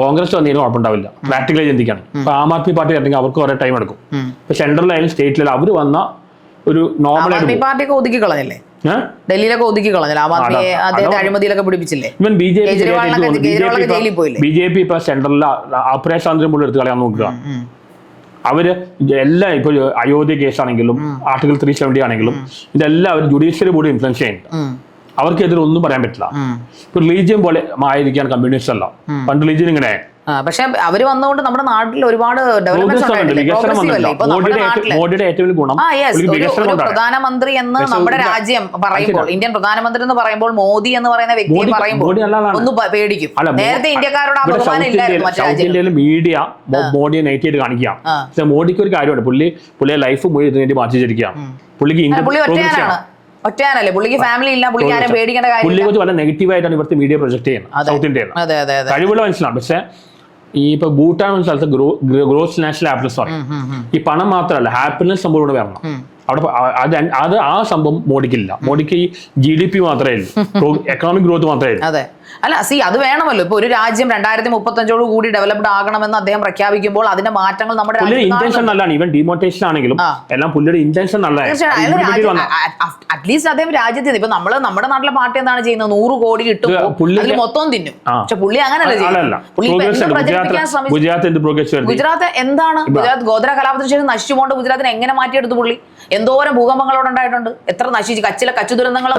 കോൺഗ്രസ് വന്നതിന് കുഴപ്പമുണ്ടാവില്ല. പ്രാക്ടിക്കലി ചിന്തിക്കാണ്. ഇപ്പൊ ആം ആദ്മി പാർട്ടി വരണമെങ്കിൽ അവർക്ക് കുറെ ടൈം എടുക്കും. ഇപ്പൊ സെൻട്രലായാലും സ്റ്റേറ്റിലായാലും അവർ വന്ന ഒരു നോർമൽ പാർട്ടിയൊക്കെ ഒതുക്കി കളഞ്ഞല്ലേ? ഡൽഹിയിലൊക്കെ ഒതുക്കി കളഞ്ഞില്ല. ആം ആദ്മിയെ അദ്ദേഹത്തെ അഴിമതിയിലൊക്കെ പിടിപ്പിച്ചില്ലേ? BJP ഇപ്പൊ സെൻട്രലിലെ അഭിപ്രായ സ്വാതന്ത്ര്യം പോലും എടുത്ത് കളയാൻ നോക്കുക. അവര് എല്ലാം ഇപ്പൊ അയോധ്യ കേസാണെങ്കിലും ആർട്ടിക്കിൾ 370 ആണെങ്കിലും ഇതെല്ലാം അവർ ജുഡീഷ്യറി ബോർഡ് ഇൻഫ്ലുവൻസ് ചെയ്യുന്നുണ്ട്. അവർക്കെതിരെ ഒന്നും പറയാൻ പറ്റില്ല. ഇപ്പൊ റിലീജിയൻ പോലെ ആയിരിക്കാൻ കമ്മ്യൂണിസ്റ്റ് അല്ല. പണ്ട് റിലീജിയൻ ഇങ്ങനെ. പക്ഷെ അവര് വന്നതുകൊണ്ട് നമ്മുടെ നാട്ടിൽ ഒരുപാട് പ്രധാനമന്ത്രി എന്ന് നമ്മുടെ രാജ്യം പറയുമ്പോൾ, ഇന്ത്യൻ പ്രധാനമന്ത്രി എന്ന് പറയുമ്പോൾ, മോദി എന്ന് പറയുന്ന വ്യക്തി പറയുമ്പോൾ ഒന്ന് പേടിക്കും. നേരത്തെ ഇന്ത്യക്കാരോട് ആ ബഹുമാനം ഇല്ലായിരുന്നു. മീഡിയ മോഡിയെ നെഗറ്റീവ് കാണിക്കാം. പക്ഷെ മോഡിക്ക് ഒരു കാര്യമുണ്ട്, പുള്ളിയെ ലൈഫ് മുഴുവൻ ഇതിനു വേണ്ടി മാറ്റി വെച്ചിരിക്കുകയാണ്. പുള്ളി ഒറ്റയാനല്ലേ, പുള്ളിക്ക് ഫാമിലി ഇല്ല, പുള്ളിക്ക് ആരും പേടിക്കേണ്ട കാര്യം. പുള്ളിയെ കുറിച്ച് വളരെ നെഗറ്റീവായിട്ടാണ് ഇവിടുത്തെ മീഡിയ പ്രൊജക്ട് ചെയ്യുന്നത്, സൗത്ത് ഇന്ത്യയിൽ. കഴിവുള്ള മനസ്സിലാണ്. പക്ഷെ ഈ ഇപ്പൊ ഭൂട്ടാൻ സ്ഥലത്ത് ഗ്രോസ് നാഷണൽ ഹാപ്പിനെസ് പറയും. ഈ പണം മാത്രമല്ല, ഹാപ്പിനെസ് സംഭവം വരണം. അവിടെ അത് ആ സംഭവം മോഡിക്കില്ല. മോഡിക്ക് ഈ GDP മാത്രമേ ഉള്ളൂ, എക്കണോമിക് ഗ്രോത്ത് മാത്രമേ ഉള്ളൂ. അതെ, അല്ല അത് വേണമല്ലോ. ഇപ്പൊ ഒരു രാജ്യം 2035 കൂടി ഡെവലപ്ഡ് ആകണമെന്ന് അദ്ദേഹം പ്രഖ്യാപിക്കുമ്പോൾ അതിന്റെ മാറ്റങ്ങൾ നമ്മുടെ ഇന്റൻഷൻ നല്ലതാണ്. ഈവൻ ഡിമോട്ടേഷൻ ആണെങ്കിലും എല്ലാം പുള്ളിയുടെ ഇന്റൻഷൻ നല്ലതാണ്. അറ്റ്ലീസ്റ്റ് അദ്ദേഹം രാജ്യത്ത് ഇപ്പൊ നമ്മുടെ നാട്ടിലെ പാർട്ടി എന്താണ് ചെയ്യുന്നത്, 100 കോടി കിട്ടും, അതിൽ മൊത്തം തിന്നും. പക്ഷെ പുള്ളി അങ്ങനല്ല ചെയ്യുന്നത്. ഗുജറാത്ത് എന്താണ്, ഗുജറാത്ത് ഗോദ്ര കലാപത്തിന് ശേഷം നശിച്ചു പോകേണ്ട ഗുജറാത്തിനെ എങ്ങനെ മാറ്റിയെടുത്തു പുള്ളി? എന്തോരം ഭൂകമ്പങ്ങളോട് ഉണ്ടായിട്ടുണ്ട്, എത്ര നശിച്ചു, കച്ചു ദുരന്തങ്ങൾ.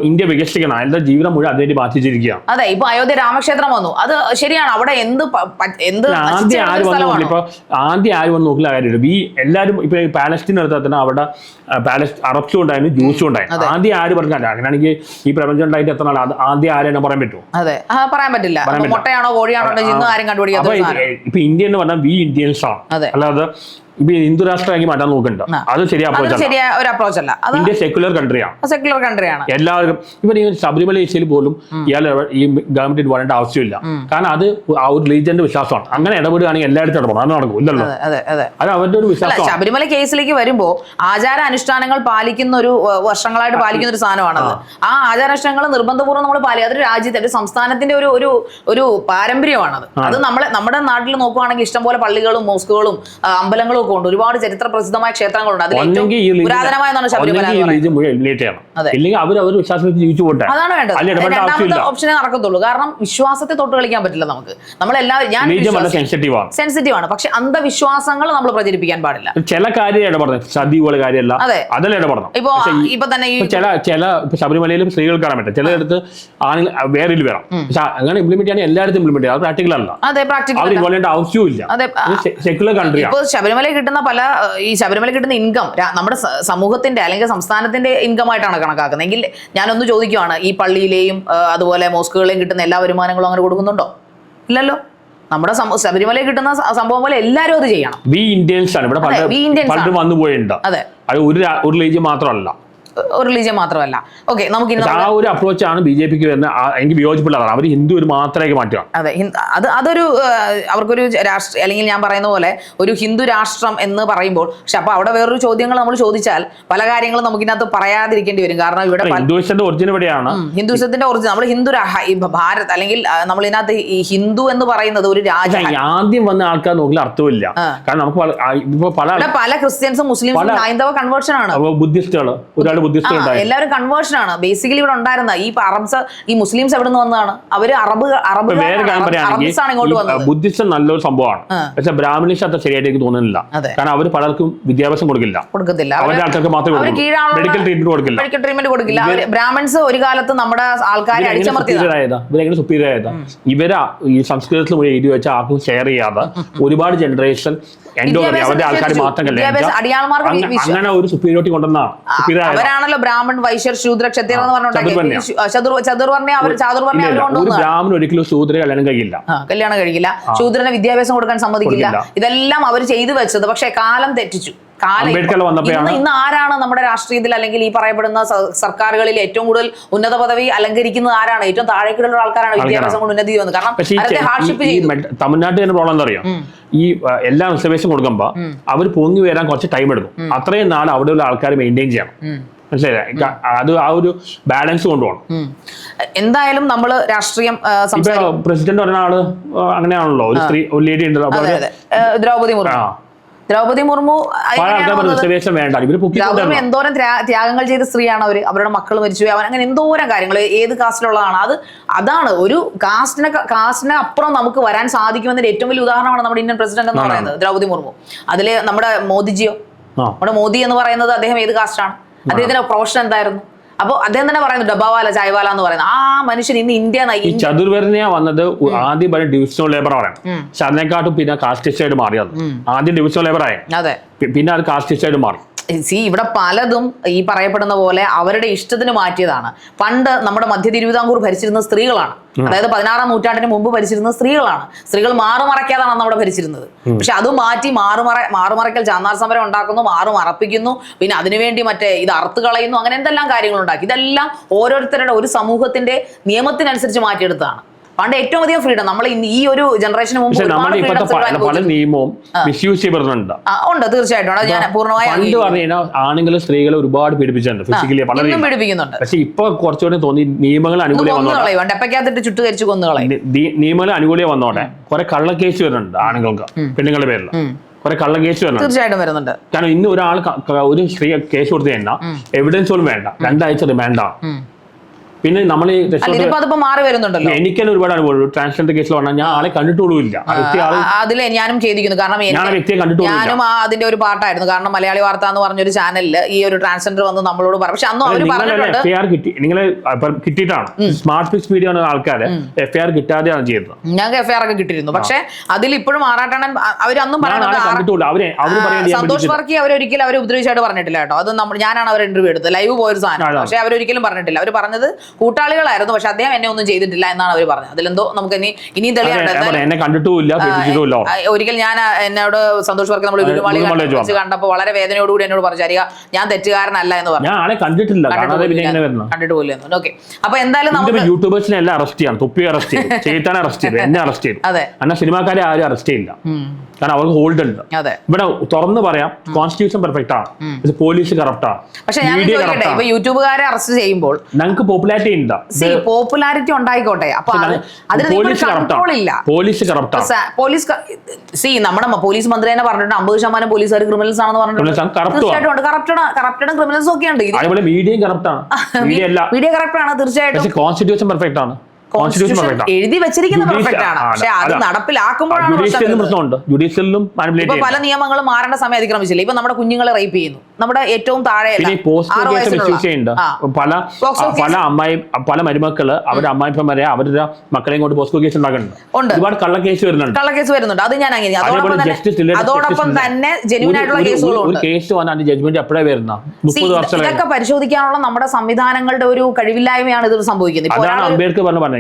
ഇന്ത്യ വികസിക്കണം, അതിന്റെ ജീവിതം മുഴുവൻ അതിനെ ബാധിച്ചിരിക്കുക. അതെ, ഇപ്പൊ അയോധ്യ രാമക്ഷേത്രം വന്നു, അത് ശരിയാണ്. അവിടെ എന്ത് ആദ്യം ആരും വന്ന് നോക്കില്ല കാര്യമില്ല. ഈ എല്ലാവരും ഇപ്പൊ പാലസ്തീൻ എടുത്താൽ തന്നെ അവിടെ അറബ്സും ഉണ്ടായിരുന്നു, ജ്യൂസും ഉണ്ടായിരുന്നു. ആദ്യം ആര് പറഞ്ഞാൽ അങ്ങനെയാണെങ്കിൽ ഈ പ്രപഞ്ചം ഉണ്ടായിട്ട് എത്ര നാൾ ആദ്യം ആരെന്നെ പറയാൻ പറ്റുമോ? അതെ, പറയാൻ പറ്റില്ല. മുട്ടയാണോ കോഴിയാണോ ഇന്ന് ആരും കണ്ടുപിടിക്കാത്ത. ഇപ്പൊ ഇന്ത്യ എന്ന് പറഞ്ഞാൽ വി ഇന്ത്യൻസ് ആണ്, അല്ലാതെ ഇപ്പൊ ഹിന്ദു രാഷ്ട്രമാക്കി മാറ്റാൻ നോക്കുന്നുണ്ട്. അത് ശരിയായ ഒരു അപ്രോച്ച് അല്ല. ഇന്ത്യ സെക്യുലർ കൺട്രിയാണ്. എല്ലാവർക്കും ഇപ്പൊ ശബരിമല ഇഷ്യയിൽ പോലും ഇയാൾ ഈ ഗവൺമെന്റ് ഇടപെടേണ്ട ആവശ്യമില്ല. കാരണം അത് ആ ഒരു റിലീജിയന്റെ വിശ്വാസമാണ്. അങ്ങനെ ഇടപെടുകയാണെങ്കിൽ എല്ലായിടത്തും ഇടപെടണം, അത് നടക്കും ഇല്ലല്ലോ. അത് അവരുടെ ഒരു വിശ്വാസം. ശബരിമല കേസിലേക്ക് വരുമ്പോ ആചാര അനുഷ്ഠാനങ്ങൾ പാലിക്കുന്ന ഒരു വർഷങ്ങളായിട്ട് പാലിക്കുന്ന ഒരു സാധനമാണത്. ആ ആചാരാനുഷ്ഠാനങ്ങൾ നിർബന്ധപൂർവ്വം നമ്മൾ പാലിക്കും. അതൊരു രാജ്യത്തെ ഒരു സംസ്ഥാനത്തിന്റെ ഒരു പാരമ്പര്യമാണത്. അത് നമ്മുടെ നാട്ടിൽ നോക്കുകയാണെങ്കിൽ ഇഷ്ടംപോലെ പള്ളികളും മോസ്കുകളും അമ്പലങ്ങളും ഒക്കെ ഉണ്ട്. ഒരുപാട് ചരിത്ര പ്രസിദ്ധമായ ക്ഷേത്രങ്ങളുണ്ട്. അതിൽ ഏറ്റവും പുരാതനമായതാണ് ശബരിമല. അതാണ് വേണ്ടത്. രണ്ടാമത്തെ ഓപ്ഷനെ നടക്കത്തുള്ളൂ. കാരണം വിശ്വാസത്തെ തൊട്ട് കളിക്കാൻ പറ്റില്ല നമുക്ക്. നമ്മളെല്ലാവരും സെൻസിറ്റീവ് ആണ്. പക്ഷെ അന്ധവിശ്വാസങ്ങൾ നമ്മൾ പ്രചരിപ്പിക്കാൻ പാടില്ല. ചില കാര്യമല്ല. ഇപ്പൊ തന്നെ ചില ശബരിമലയിലും സ്ത്രീകൾക്ക് കാണാൻ പറ്റും, ചിലയിടത്ത് ആണെങ്കിൽ വേറെ വരാം. പക്ഷെ അങ്ങനെ ഇംപ്ലിമെന്റ് ചെയ്യാൻ എല്ലായിടത്തും ഇംപ്ലിമെന്റ് ചെയ്യാം. അത് പ്രാക്ടിക്കൽ അല്ല. അതെ, പ്രാക്ടിക്കൽ ആവശ്യമില്ല. സെക്യുലർ കൺട്രിയാണ്. ഇപ്പൊ ശബരിമല കിട്ടുന്ന ഇൻകം നമ്മുടെ സമൂഹത്തിന്റെ അല്ലെങ്കിൽ സംസ്ഥാനത്തിന്റെ ഇൻകം ആയിട്ടാണ് കണക്കാക്കുന്നത്. എങ്കിൽ ഞാനൊന്ന് ചോദിക്കുവാണ്, ഈ പള്ളിയിലെയും അതുപോലെ മോസ്കുകളിലെയും കിട്ടുന്ന എല്ലാ വരുമാനങ്ങളും അങ്ങനെ കൊടുക്കുന്നുണ്ടോ? ഇല്ലല്ലോ. നമ്മുടെ ശബരിമലയിൽ കിട്ടുന്ന സംഭവം പോലെ എല്ലാവരും അത് ചെയ്യണം. വി ഇന്ത്യൻസ് ആണ് ഇവിടെ പണ്ട് വന്നു പോയിട്ടുണ്ട്. അതെ, അത് ഒരു റിലീജിയൻ മാത്രമല്ല. ഓക്കെ, നമുക്ക് ആ ഒരു അപ്രോച്ചാണ് BJPക്ക് വരുന്നത്. എനിക്ക് വിയോജിപ്പുള്ളതാണ്. അവർ ഹിന്ദു ഒരു മാത്രമേ മാറ്റുക. അതെ, അതൊരു അവർക്കൊരു രാഷ്ട്രീയ, അല്ലെങ്കിൽ ഞാൻ പറയുന്ന പോലെ ഒരു ഹിന്ദു രാഷ്ട്രം എന്ന് പറയുമ്പോൾ, പക്ഷെ അപ്പൊ അവിടെ വേറൊരു ചോദ്യങ്ങൾ നമ്മൾ ചോദിച്ചാൽ പല കാര്യങ്ങളും നമുക്ക് ഇതിനകത്ത് പറയാതിരിക്കേണ്ടി വരും. കാരണം ഇവിടെ ഹിന്ദുവിസത്തിന്റെ ഒറിജിൻ എവിടെയാണ്? ഹിന്ദുവിസത്തിന്റെ ഒറിജിൻ നമ്മൾ ഭാരത്, അല്ലെങ്കിൽ നമ്മൾ ഇതിനകത്ത് ഈ ഹിന്ദു എന്ന് പറയുന്നത് ഒരു രാജ്യം. ആദ്യം വന്ന ആൾക്കാർ നോക്കില്ല അർത്ഥമില്ല. കാരണം നമുക്ക് പല ക്രിസ്ത്യൻസും മുസ്ലിംസും ഹൈന്ദവ കൺവേർഷൻ ആണ്. ബുദ്ധിസ്റ്റുകൾ എല്ലാവരും കൺവേർഷൻ ആണ്. ബേസിക്കലി ഇവിടെ ഉണ്ടായിരുന്ന ഈ അറബ്സ്, ഈ മുസ്ലിംസ് എവിടെ നിന്ന് വന്നതാണ്? അവര് ഇങ്ങോട്ട് വന്നത്. ബുദ്ധിസം നല്ലൊരു സംഭവമാണ്. പക്ഷെ ബ്രാഹ്മണിസ് അത്ര ശരിയായിട്ട് എനിക്ക് തോന്നുന്നില്ല. കാരണം അവർ പലർക്കും വിദ്യാഭ്യാസം കൊടുക്കത്തില്ല. അവരുടെ ആൾക്കാർക്ക് മാത്രമേ മെഡിക്കൽ ട്രീറ്റ്മെന്റ് കൊടുക്കില്ല. ബ്രാഹ്മൺസ് ഒരു കാലത്ത് നമ്മുടെ ആൾക്കാരെ ഇവരെങ്ങനെ സുപ്പീരിയർ ഇവരാ ഈ സംസ്കൃതത്തിൽ മുഴുവൻ എഴുതി വെച്ച ആർക്കും ഷെയർ ചെയ്യാതെ ഒരുപാട് ജനറേഷൻ അവരുടെ ആൾക്കാർ മാത്രം അങ്ങനെ ഒരു സുപ്പീരിയോറിറ്റി കൊണ്ടുവന്നാണ്. അവരാണല്ലോ ബ്രാഹ്മൺ, വൈശ്യർ, ശൂദ്ര, ക്ഷത്രിയർ എന്ന് ഒരു ബ്രാഹ്മൺ ഒരിക്കലും ശൂദ്ര കല്യാണം കഴിക്കില്ല. ശൂദ്രന് വിദ്യാഭ്യാസം കൊടുക്കാൻ സമ്മതിക്കില്ല. ഇതെല്ലാം അവർ ചെയ്തു വെച്ചത്. പക്ഷെ കാലം തെറ്റിച്ചു. ഇന്ന് ആരാണ് നമ്മുടെ രാഷ്ട്രീയത്തിൽ അല്ലെങ്കിൽ ഈ പറയപ്പെടുന്ന സർക്കാരുകളിൽ ഏറ്റവും കൂടുതൽ ഉന്നത പദവി അലങ്കരിക്കുന്നത്? ആരാണ്? ഏറ്റവും താഴേക്കുള്ള ആൾക്കാരാണ് വിദ്യാഭ്യാസം കൊണ്ട് ഉന്നതി വന്നത്. കാരണം തമിഴ്നാട്ടിൽ പ്രോബ്ലം എന്താ അറിയാം? ഈ എല്ലാ റിസർവേഷൻ കൊടുക്കുമ്പോ അവർ പൊങ്ങി വരാൻ കുറച്ച് ടൈം എടുക്കും. അത്രയും നാൾ അവിടെയുള്ള ആൾക്കാർ മെയിൻറ്റെയിൻ ചെയ്യണം. മനസ്സിലായില്ലേ? അത് ആ ഒരു ബാലൻസ് കൊണ്ടുപോകണം. എന്തായാലും നമ്മൾ രാഷ്ട്രീയം പ്രസിഡന്റ് പറഞ്ഞ ആള് അങ്ങനെയാണല്ലോ. ഒരു സ്ത്രീ, ഒരു ലേഡി ഉണ്ട്, ദ്രൗപദി മുർമു എന്തോരം ത്യാഗങ്ങൾ ചെയ്ത സ്ത്രീയാണ് അവര്. അവരുടെ മക്കൾ മരിച്ചുപോയി, അവൻ അങ്ങനെ എന്തോരം കാര്യങ്ങൾ, ഏത് കാസ്റ്റിലുള്ളതാണ് അതാണ് ഒരു കാസ്റ്റിനെ അപ്പുറം നമുക്ക് വരാൻ സാധിക്കുമെന്നതിന്റെ ഏറ്റവും വലിയ ഉദാഹരണമാണ് നമ്മുടെ ഇന്ത്യൻ പ്രസിഡന്റ് എന്ന് പറയുന്നത് ദ്രൗപദി മുർമു. അതില് നമ്മുടെ മോദി എന്ന് പറയുന്നത് അദ്ദേഹം ഏത് കാസ്റ്റാണ്? അദ്ദേഹത്തിന്റെ പ്രൊഫഷൻ എന്തായിരുന്നു? അപ്പൊ അദ്ദേഹം തന്നെ പറയുന്നു ഡബ്ബാവാല ചായവാല എന്ന് പറയുന്നത്. ആ മനുഷ്യൻ ഇന്ന് ഇന്ത്യ ചതുർവർണ്ണ വന്നത് ആദ്യം ഡിവിഷണൽ ലേബർ ആണ്. പക്ഷെ അതിനെക്കാട്ടും പിന്നെ കാസ്റ്റിസ്റ്റ് മാറിയത്. ആദ്യം ഡിവിഷണൽ ലേബർ ആയി, പിന്നെ അത് കാസ്റ്റിസ്റ്റ് മാറി. ഇവിടെ പലതും ഈ പറയപ്പെടുന്ന പോലെ അവരുടെ ഇഷ്ടത്തിന് മാറ്റിയതാണ്. പണ്ട് നമ്മുടെ മധ്യ തിരുവിതാംകൂർ ഭരിച്ചിരുന്ന സ്ത്രീകളാണ്. അതായത് 16-ാം നൂറ്റാണ്ടിന് മുമ്പ് ഭരിച്ചിരുന്ന സ്ത്രീകളാണ്. സ്ത്രീകൾ മാറുമറയ്ക്കാതാണ് നമ്മുടെ ഭരിച്ചിരുന്നത്. പക്ഷെ അത് മാറ്റി മാറുമറയ്ക്കൽ, ചാന്നാർ സമരം ഉണ്ടാക്കുന്നു, മാറുമറപ്പിക്കുന്നു, പിന്നെ അതിനുവേണ്ടി ഇത് അറുത്ത് കളയുന്നു, അങ്ങനെ എന്തെല്ലാം കാര്യങ്ങൾ ഉണ്ടാക്കി. ഇതെല്ലാം ഓരോരുത്തരുടെ ഒരു സമൂഹത്തിന്റെ നിയമത്തിനനുസരിച്ച് മാറ്റിയെടുത്തതാണ്. പണ്ട് ഏറ്റവും അധികം ഫ്രീഡം നമ്മൾ ഈ ഒരു ജനറേഷന് മുമ്പ് നമ്മുടെ ഇപ്പോഴത്തെ പല നിയമവും മിസ്യൂസ് ചെയ്യപ്പെടുന്നുണ്ട്. ഉണ്ട്, തീർച്ചയായിട്ടും. അത് ഞാൻ പൂർണ്ണമായി പണ്ട് പറഞ്ഞു കഴിഞ്ഞാൽ ആണുങ്ങളെ സ്ത്രീകളെ ഒരുപാട് പീഡിപ്പിച്ചിട്ടുണ്ട് ഫിസിക്കലി വളരെ പീഡിപ്പിക്കുന്നുണ്ട്. പക്ഷെ ഇപ്പൊ കുറച്ചുകൂടെ തോന്നി നിയമങ്ങൾ അനുകൂലം വന്നോട്ടെ, ഡെപ്പയ്ക്കകത്തിട്ട് ചുട്ടുകരിച്ച് കൊന്നുകളയും. നിയമങ്ങൾ അനുകൂലം വന്നോട്ടെ കുറെ കള്ളക്കേസ് വരുന്നുണ്ട് ആണുങ്ങൾക്ക് പെണ്ണുങ്ങളുടെ പേരിൽ കുറെ കള്ളക്കേസ് വരുന്നുണ്ട്. തീർച്ചയായിട്ടും വരുന്നുണ്ട്. കാരണം ഇന്ന് ഒരാൾ ഒരു സ്ത്രീ കേസ് കൊടുത്തു കഴിഞ്ഞാൽ എവിഡൻസ് പോലും വേണ്ട, 2 ആഴ്ച റിമാൻഡാണ്. പിന്നെ നമ്മൾ മാറി വരുന്നുണ്ടല്ലോ. എനിക്ക് തന്നെ ഒരുപാട് അനുഭവം ട്രാൻസ്ജെൻഡർ കേസിൽ പറഞ്ഞാൽ ഞാൻ ആളെ കണ്ടിട്ടുള്ളൂല്ല. അതിൽ ഞാനും ചെയ്തിരിക്കുന്നു. കാരണം ഞാനും അതിന്റെ ഒരു പാർട്ടായിരുന്നു. കാരണം മലയാളി വാർത്ത എന്ന് പറഞ്ഞൊരു ചാനലിൽ ഈ ഒരു ട്രാൻസ്ജെൻഡർ വന്ന് നമ്മളോട് പറഞ്ഞു. പക്ഷെ അന്ന് അവർ പറഞ്ഞിട്ടുണ്ട് നിങ്ങളെ കിട്ടിയിട്ടാണ് സ്മാർട്ട് ഫിക്സ് മീഡിയ ആൾക്കാര് FIR കിട്ടാതെയാണ് ചെയ്തത്. ഞങ്ങൾക്ക് FIR ഒക്കെ കിട്ടിയിരുന്നു. പക്ഷെ അതിൽ ഇപ്പോഴും ആറാട്ടണ്ണൻ അവരൊന്നും സന്തോഷ് വർക്കി അവരൊരിക്കലും അവരെ ഉപദ്രവിച്ചായിട്ട് പറഞ്ഞിട്ടില്ല കേട്ടോ. അത് ഞാനാണ് അവർ ഇന്റർവ്യൂ എടുത്തത്, ലൈവ് പോയൊരു സാധനം. പക്ഷെ അവരൊരിക്കലും പറഞ്ഞിട്ടില്ല. അവർ പറഞ്ഞത് കൂട്ടാളികളായിരുന്നു, പക്ഷെ അദ്ദേഹം എന്നെ ഒന്നും ചെയ്തിട്ടില്ല എന്നാണ് അവർ പറഞ്ഞത്. അതിലെന്തോ നമുക്ക് ഇനിയും തെളിയാണ്ട്. ഒരിക്കൽ ഞാൻ എന്നോട് സന്തോഷ് വർക്കി നമ്മൾ ഉരുവാളി കണ്ടപ്പോൾ വളരെ വേദനയോടുകൂടി എന്നോട് പറഞ്ഞു, അറിയാം ഞാൻ തെറ്റുകാരനല്ല എന്ന് പറഞ്ഞു. കണ്ടിട്ട് പോലും. ഓക്കെ, അപ്പൊ എന്തായാലും നമുക്ക് യൂട്യൂബേഴ്സിനെ എല്ലാം അറസ്റ്റ് ചെയ്യാം. തൊപ്പി അറസ്റ്റ് ചെയ്തു, ചെയ്താൻ അറസ്റ്റ് ചെയ്തു, എന്നെ അറസ്റ്റ് ചെയ്തു. അതെ, എന്നാൽ സിനിമാക്കാരെ ആരും അറസ്റ്റ് ചെയ്യില്ല. കാരണം അവർക്ക് ഹോൾഡ് ഉണ്ട്. ഇവിടെ തുറന്ന് പറയാം, കോൺസ്റ്റിറ്റ്യൂഷൻ പെർഫെക്റ്റ് ആണ്, പോലീസ് കറപ്റ്റ് ആണ്. പക്ഷെ ഞാൻ ഇപ്പൊ യൂട്യൂബുകാരെ അറസ്റ്റ് ചെയ്യുമ്പോൾ ഞങ്ങൾക്ക് പോപ്പുലാരിറ്റി ഉണ്ട്. പോപ്പുലാരിറ്റി ഉണ്ടായിക്കോട്ടെ, അപ്പൊ നമ്മുടെ പോലീസ് മന്ത്രി തന്നെ പറഞ്ഞിട്ടുണ്ട് 50% പോലീസുകാർ ക്രിമിനൽസ് ആണെന്ന് പറഞ്ഞിട്ടുണ്ട്. കറപ്റ്റഡും ക്രിമിനൽസും ഒക്കെ ഉണ്ട്. മീഡിയ കറപ്റ്റ് ആണ് തീർച്ചയായിട്ടും. കോൺസ്റ്റിറ്റ്യൂഷൻ പെർഫെക്റ്റ് ആണ്, എഴുതി വെച്ചിരിക്കുന്ന പെർഫെക്റ്റ് ആണ്. പക്ഷെ അത് നടപ്പിലാക്കുമ്പോഴാണ് പല നിയമങ്ങളും മാറേണ്ട സമയം അതിക്രമിച്ചില്ല. ഇപ്പൊ നമ്മുടെ കുഞ്ഞുങ്ങളെ റേപ്പ് ചെയ്യുന്നു, നമ്മുടെ ഏറ്റവും താഴെ പല മരുമക്കള് അവരുടെ അമ്മായിപ്പന്മാരെ അവരുടെ മക്കളെയും കൊണ്ട് പോസ്കോ കേസ് ഉണ്ടാക്കുന്നുണ്ട്. ഒരുപാട് കള്ളക്കേസ് വരുന്നുണ്ട്. അത് ഞാൻ അങ്ങനെ അതോടൊപ്പം തന്നെ ജെന്യൂൻ ആയിട്ടുള്ള കേസുകളുണ്ട്. കേസ് വന്നാൽ ജഡ്ജ്മെന്റ് എപ്പോഴാണ് വരുന്നത്? 30 വർഷം. ഇതൊക്കെ പരിശോധിക്കാനുള്ള നമ്മുടെ സംവിധാനങ്ങളുടെ ഒരു കഴിവില്ലായ്മയാണ് ഇത് സംഭവിക്കുന്നത്. അതാണ് അംബേദ്കർ പറഞ്ഞത്,